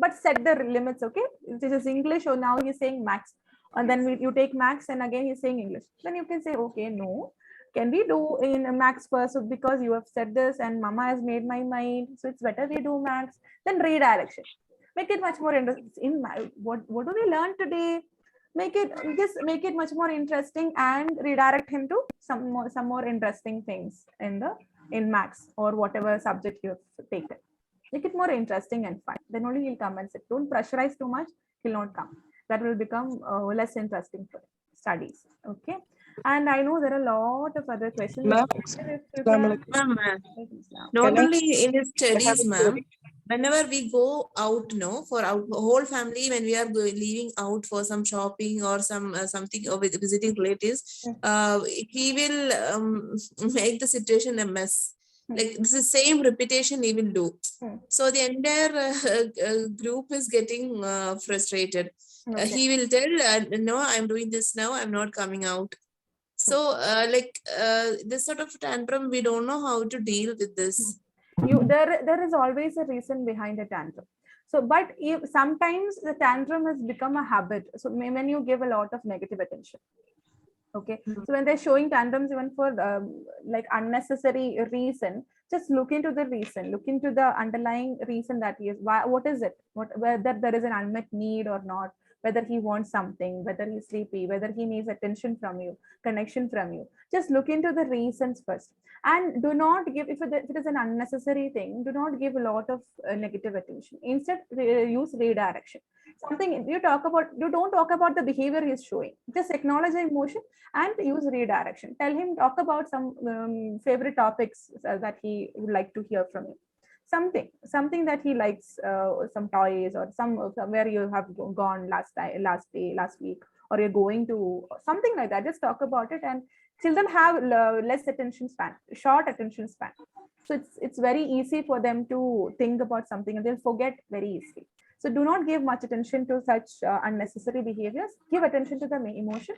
Speaker 1: but set the limits, okay? If this is English, or now he's saying Max, and then you take Max and again he's saying English. Then you can say, okay, no. Can we do in a Max first? So because you have said this and Mama has made my mind, so it's better we do Max. Then redirection. Make it much more interesting. What do we learn today? Make it much more interesting and redirect him to some more interesting things in Max or whatever subject you've taken. Make it more interesting and fun. Then only he'll come and sit. Don't pressurize too much. He'll not come. That will become less interesting for studies. Okay. And I know there are a lot of other questions.
Speaker 4: Ma'am,
Speaker 1: If you
Speaker 4: Assalamu
Speaker 1: can,
Speaker 11: Ma'am,
Speaker 1: now.
Speaker 11: not
Speaker 4: Can I-
Speaker 11: only in his
Speaker 4: I have
Speaker 11: studies,
Speaker 4: a
Speaker 11: ma'am.
Speaker 4: query.
Speaker 11: Whenever we go out, no, for our whole family, when we are leaving out for some shopping or something or visiting relatives, he will make the situation a mess. Like this is same repetition he will do. So the entire group is getting frustrated.
Speaker 1: Okay.
Speaker 11: He will tell, no, I'm doing this now. I'm not coming out. So this sort of tantrum, we don't know how to deal with this.
Speaker 1: There is always a reason behind a tantrum. So, but if sometimes the tantrum has become a habit. So when you give a lot of negative attention. Okay. So when they're showing tantrums even for like unnecessary reason, just look into the reason, look into the underlying reason that he is. What is it? Whether there is an unmet need or not, whether he wants something, whether he's sleepy, whether he needs attention from you, connection from you. Just look into the reasons first, and do not give, if it is an unnecessary thing, do not give a lot of negative attention. Instead, use redirection. Something you don't talk about the behavior he's showing. Just acknowledge the emotion and use redirection. Tell him, talk about some favorite topics that he would like to hear from you. Something that he likes, some toys or somewhere you have gone last week, or you're going to something like that. Just talk about it. And children have less attention span, short attention span. So it's very easy for them to think about something and they'll forget very easily. So do not give much attention to such unnecessary behaviors. Give attention to the emotion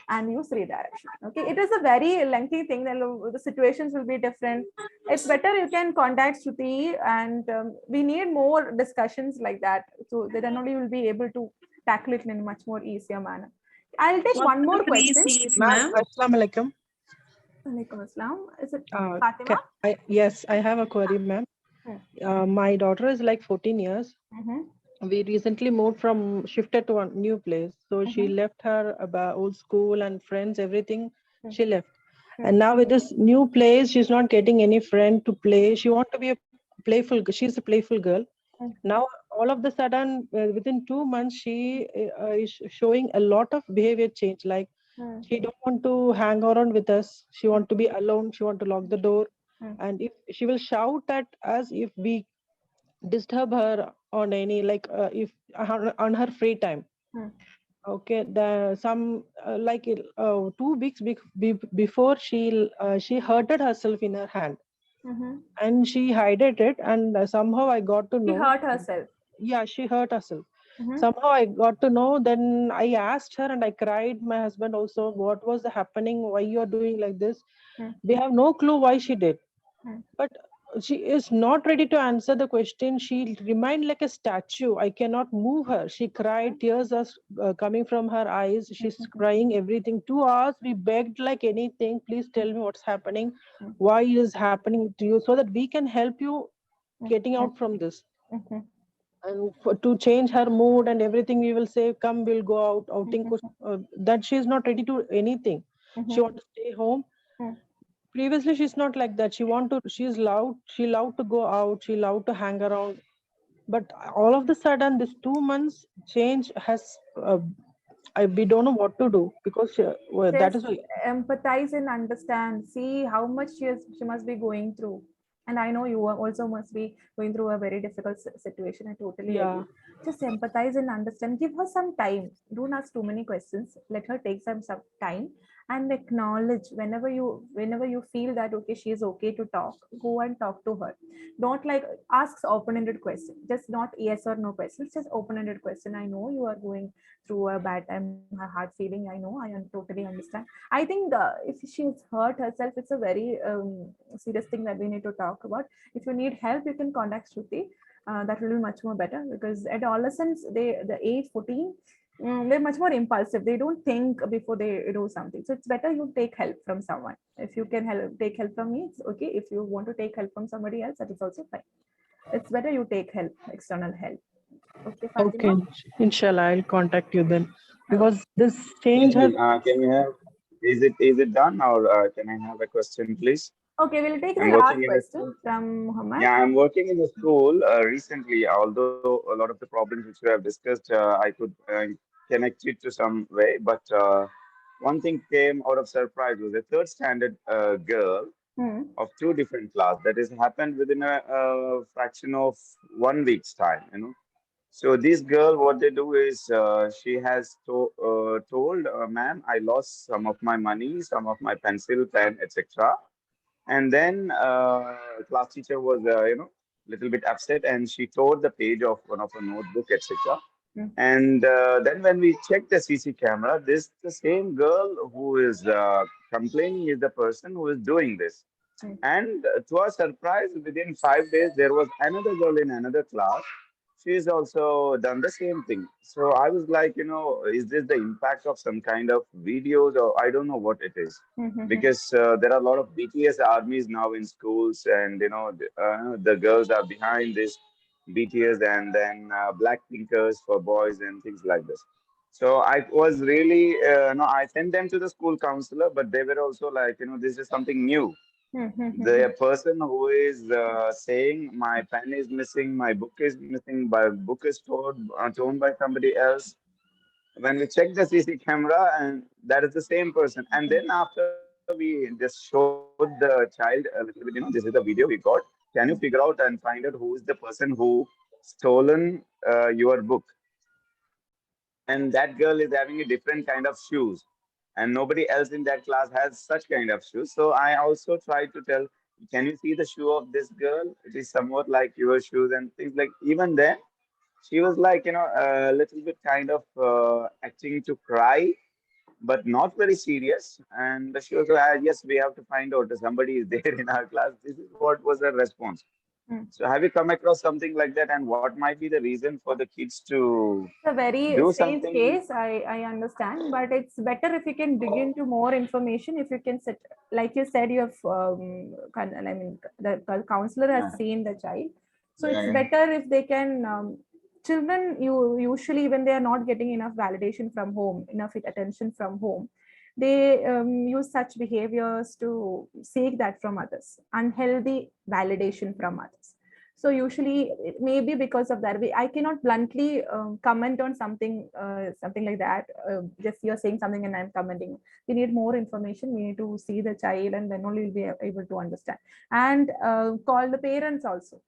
Speaker 1: and use redirection. Okay, it is a very lengthy thing. The situations will be different. It's better you can contact Shruti, and we need more discussions like that. So then only you will be able to tackle it in a much more easier manner. I'll take one more question.
Speaker 4: Ma'am, Assalamu alaikum.
Speaker 1: Alaikum assalam. Is it Fatima?
Speaker 12: Yes, I have a query, ma'am. My daughter is like 14 years. We recently shifted to a new place. So she left her old school and friends, everything. She left. And now with this new place, she's not getting any friend to play. She wants to be she's a playful girl. Now, all of the sudden, within 2 months, she is showing a lot of behavior change. Like she don't want to hang around with us. She want to be alone. She want to lock the door. And if she will shout at us if we disturb her on any if on her free time. Okay, some 2 weeks before she hurted herself in her hand, and she hid it, and somehow I got to know
Speaker 1: she hurt herself.
Speaker 12: Yeah, she hurt herself. Somehow I got to know. Then I asked her, and I cried. My husband also. What was happening? Why you are doing like this? They have no clue why she did. But she is not ready to answer the question. She remained like a statue. I cannot move her. She cried. Tears are coming from her eyes. She's crying everything. 2 hours we begged like anything. Please tell me what's happening. Why it is happening to you, so that we can help you getting out from this. And to change her mood and everything, we will say, come, we'll go outing. That she is not ready to anything. She want to stay home. Previously, she's not like that. She's loud. She loved to go out. She loved to hang around. But all of the sudden, this 2 months change has, we don't know what to do, because that is
Speaker 1: Just
Speaker 12: why.
Speaker 1: empathize and understand. See how much she must be going through. And I know you also must be going through a very difficult situation. I totally
Speaker 12: Yeah.
Speaker 1: agree. Just empathize and understand. Give her some time. Don't ask too many questions. Let her take some time and acknowledge whenever you feel that okay, she is okay to talk. Go and talk to her. Don't like ask open-ended question. Just not yes or no questions. Just open-ended question. I know you are going through a bad time, a hard feeling. I know. Totally understand. I think if she's hurt herself, it's a very serious thing that we need to talk about. If you need help, you can contact Shruti. That will be much more better, because adolescents, the age 14, they're much more impulsive. They don't think before they do something. So it's better you take help from someone. If you can take help from me, it's okay. If you want to take help from somebody else, that is also fine. It's better you take help, external help. Okay,
Speaker 12: Okay,
Speaker 1: Fatima?
Speaker 12: inshallah, I'll contact you then, because this change
Speaker 13: Can
Speaker 12: has.
Speaker 13: you, can you have, is it done, or can I have a question, please?
Speaker 1: Okay, we'll take the
Speaker 13: I'm
Speaker 1: last
Speaker 13: working in a
Speaker 1: question
Speaker 13: school.
Speaker 1: from Muhammad.
Speaker 13: Yeah, I'm working in a school recently, although a lot of the problems which we have discussed, I could connect it to some way. But one thing came out of surprise was a third standard girl of two different class. That is happened within a fraction of 1 week's time. So this girl, what they do is she has told, ma'am, I lost some of my money, some of my pencil, pen, etc. And then class teacher was, little bit upset, and she tore the page of one of her notebook, etc. And then when we check the CC camera, this the same girl who is complaining is the person who is doing this. And to our surprise, within 5 days, there was another girl in another class. She's also done the same thing. So I was like, is this the impact of some kind of videos, or I don't know what it is? Because there are a lot of BTS armies now in schools, and the girls are behind this BTS, and then black pinkers for boys and things like this. So I was really, no, I sent them to the school counselor, but they were also like, this is something new. The person who is saying my pen is missing, my book is missing, my book is torn by somebody else. When we check the CC camera, and that is the same person. And then after we just showed the child a little bit, this is the video we got. Can you figure out and find out who is the person who stolen your book? And that girl is having a different kind of shoes, and nobody else in that class has such kind of shoes. So I also try to tell, can you see the shoe of this girl? It is somewhat like your shoes and things like. Even then she was like, a little bit kind of acting to cry, but not very serious. And she was like, yes, we have to find out if somebody is there in our class. This is what was her response. So have you come across something like that, and what might be the reason for the kids to
Speaker 1: It's a very
Speaker 13: do
Speaker 1: strange
Speaker 13: something?
Speaker 1: case. I understand, but it's better if you can dig into more information. If you can sit, like you said, you have, I mean, the counselor has seen the child, so
Speaker 13: Yeah,
Speaker 1: it's
Speaker 13: yeah.
Speaker 1: better if they can. Children, you usually when they are not getting enough validation from home, enough attention from home, they use such behaviors to seek that from others, unhealthy validation from others. So usually maybe because of that, I cannot bluntly comment on something like that. Just you're saying something and I'm commenting. We need more information. We need to see the child, and then only we'll be able to understand. And call the parents also.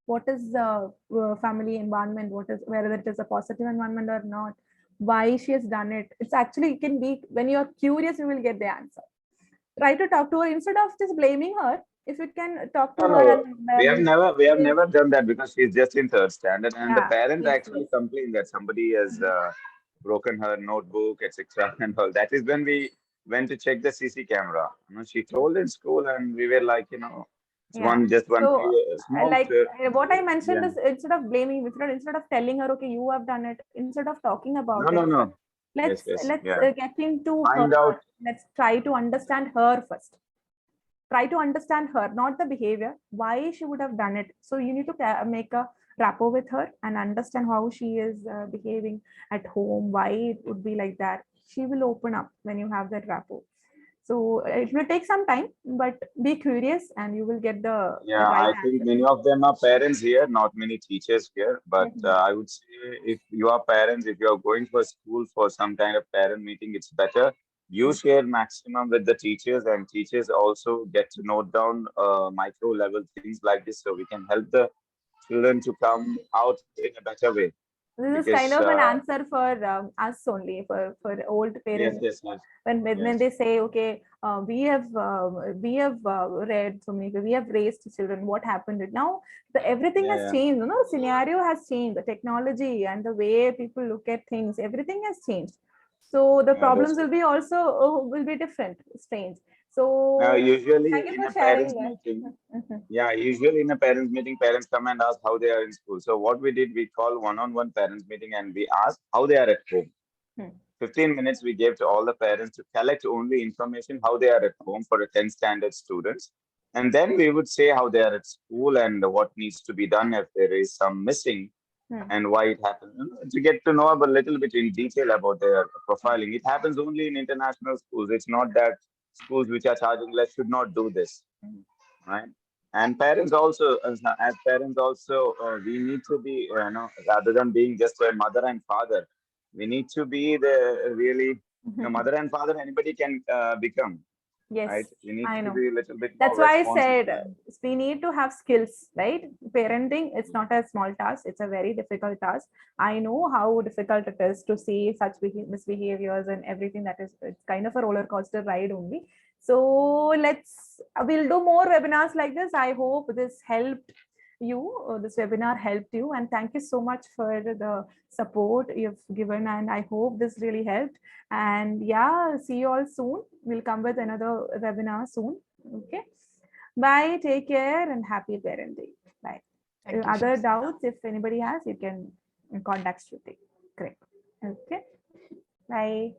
Speaker 1: What is the family environment? What is, whether it is a positive environment or not? Why she has done it? It's actually, it can be, when you're curious, you will get the answer. Try to talk to her instead of just blaming her. If you can talk to
Speaker 13: No,
Speaker 1: her,
Speaker 13: no.
Speaker 1: and
Speaker 13: We have never done that, because she's just in third standard, and the
Speaker 1: yeah,
Speaker 13: parents
Speaker 1: yes,
Speaker 13: actually
Speaker 1: yes.
Speaker 13: complain that somebody has broken her notebook, etc. and all. That is when we went to check the CC camera. She told in school, and we were like, it's
Speaker 1: Yeah.
Speaker 13: just one
Speaker 1: So
Speaker 13: small.
Speaker 1: like what I mentioned
Speaker 13: Yeah.
Speaker 1: is, instead of blaming, instead of telling her, okay, you have done it, instead of talking about
Speaker 13: No,
Speaker 1: it,
Speaker 13: no, no.
Speaker 1: let's
Speaker 13: Yes, yes.
Speaker 1: let's
Speaker 13: Yeah.
Speaker 1: get into her.
Speaker 13: Find out.
Speaker 1: Let's try to understand her first. Try to understand her, not the behavior, why she would have done it. So you need to make a rapport with her and understand how she is behaving at home, why it would be like that. She will open up when you have that rapport. So it will take some time, but be curious and you will get the
Speaker 13: Yeah,
Speaker 1: right
Speaker 13: I think
Speaker 1: answer.
Speaker 13: many of them are parents here, not many teachers here. But I would say if you are parents, if you are going for school for some kind of parent meeting, it's better you share maximum with the teachers, and teachers also get to note down micro level things like this, so we can help the children to come out in a better way.
Speaker 1: This is
Speaker 13: Because
Speaker 1: kind of an answer for us only, for old
Speaker 13: yes,
Speaker 1: parents.
Speaker 13: yes, yes,
Speaker 1: When
Speaker 13: yes.
Speaker 1: they say, okay, we have read so many, we have raised children. What happened now? Everything has
Speaker 13: Yeah,
Speaker 1: changed. Scenario has changed. The technology and the way people look at things, everything has changed. So the
Speaker 13: yeah, that's
Speaker 1: problems will
Speaker 13: good.
Speaker 1: be also will be different, strange. So
Speaker 13: Usually
Speaker 1: thank you
Speaker 13: in
Speaker 1: for
Speaker 13: a
Speaker 1: sharing
Speaker 13: parents
Speaker 1: that.
Speaker 13: meeting, yeah, usually in a parents meeting, parents come and ask how they are in school. So what we did, we call one-on-one parents meeting and we ask how they are at home. 15 minutes we gave to all the parents to collect only information how they are at home for the 10th standard students. And then we would say how they are at school and what needs to be done if there is some missing and why it happened. To get to know a little bit in detail about their profiling. It happens only in international schools. It's not that schools which are charging less should not do this, right? And parents also, as parents also, we need to be, rather than being just a mother and father, we need to be the really, mother and father. Anybody can become,
Speaker 1: Yes,
Speaker 13: right? We need
Speaker 1: I
Speaker 13: to
Speaker 1: know.
Speaker 13: be a little bit more
Speaker 1: That's why I
Speaker 13: responsible.
Speaker 1: said we need to have skills, right? Parenting, it's not a small task, it's a very difficult task. I know how difficult it is to see such misbehaviors and everything. That is, it's kind of a roller coaster ride only. So we'll do more webinars like this. I hope this helped you, this webinar helped you, and thank you so much for the support you've given, and I hope this really helped. And yeah, see you all soon. We'll come with another webinar soon. Okay. Bye. Take care and happy parenting. Bye.
Speaker 11: Thank you,
Speaker 1: Other
Speaker 11: Shemsiya.
Speaker 1: doubts, if anybody has, you can contact Shruti. Great. Okay. Bye.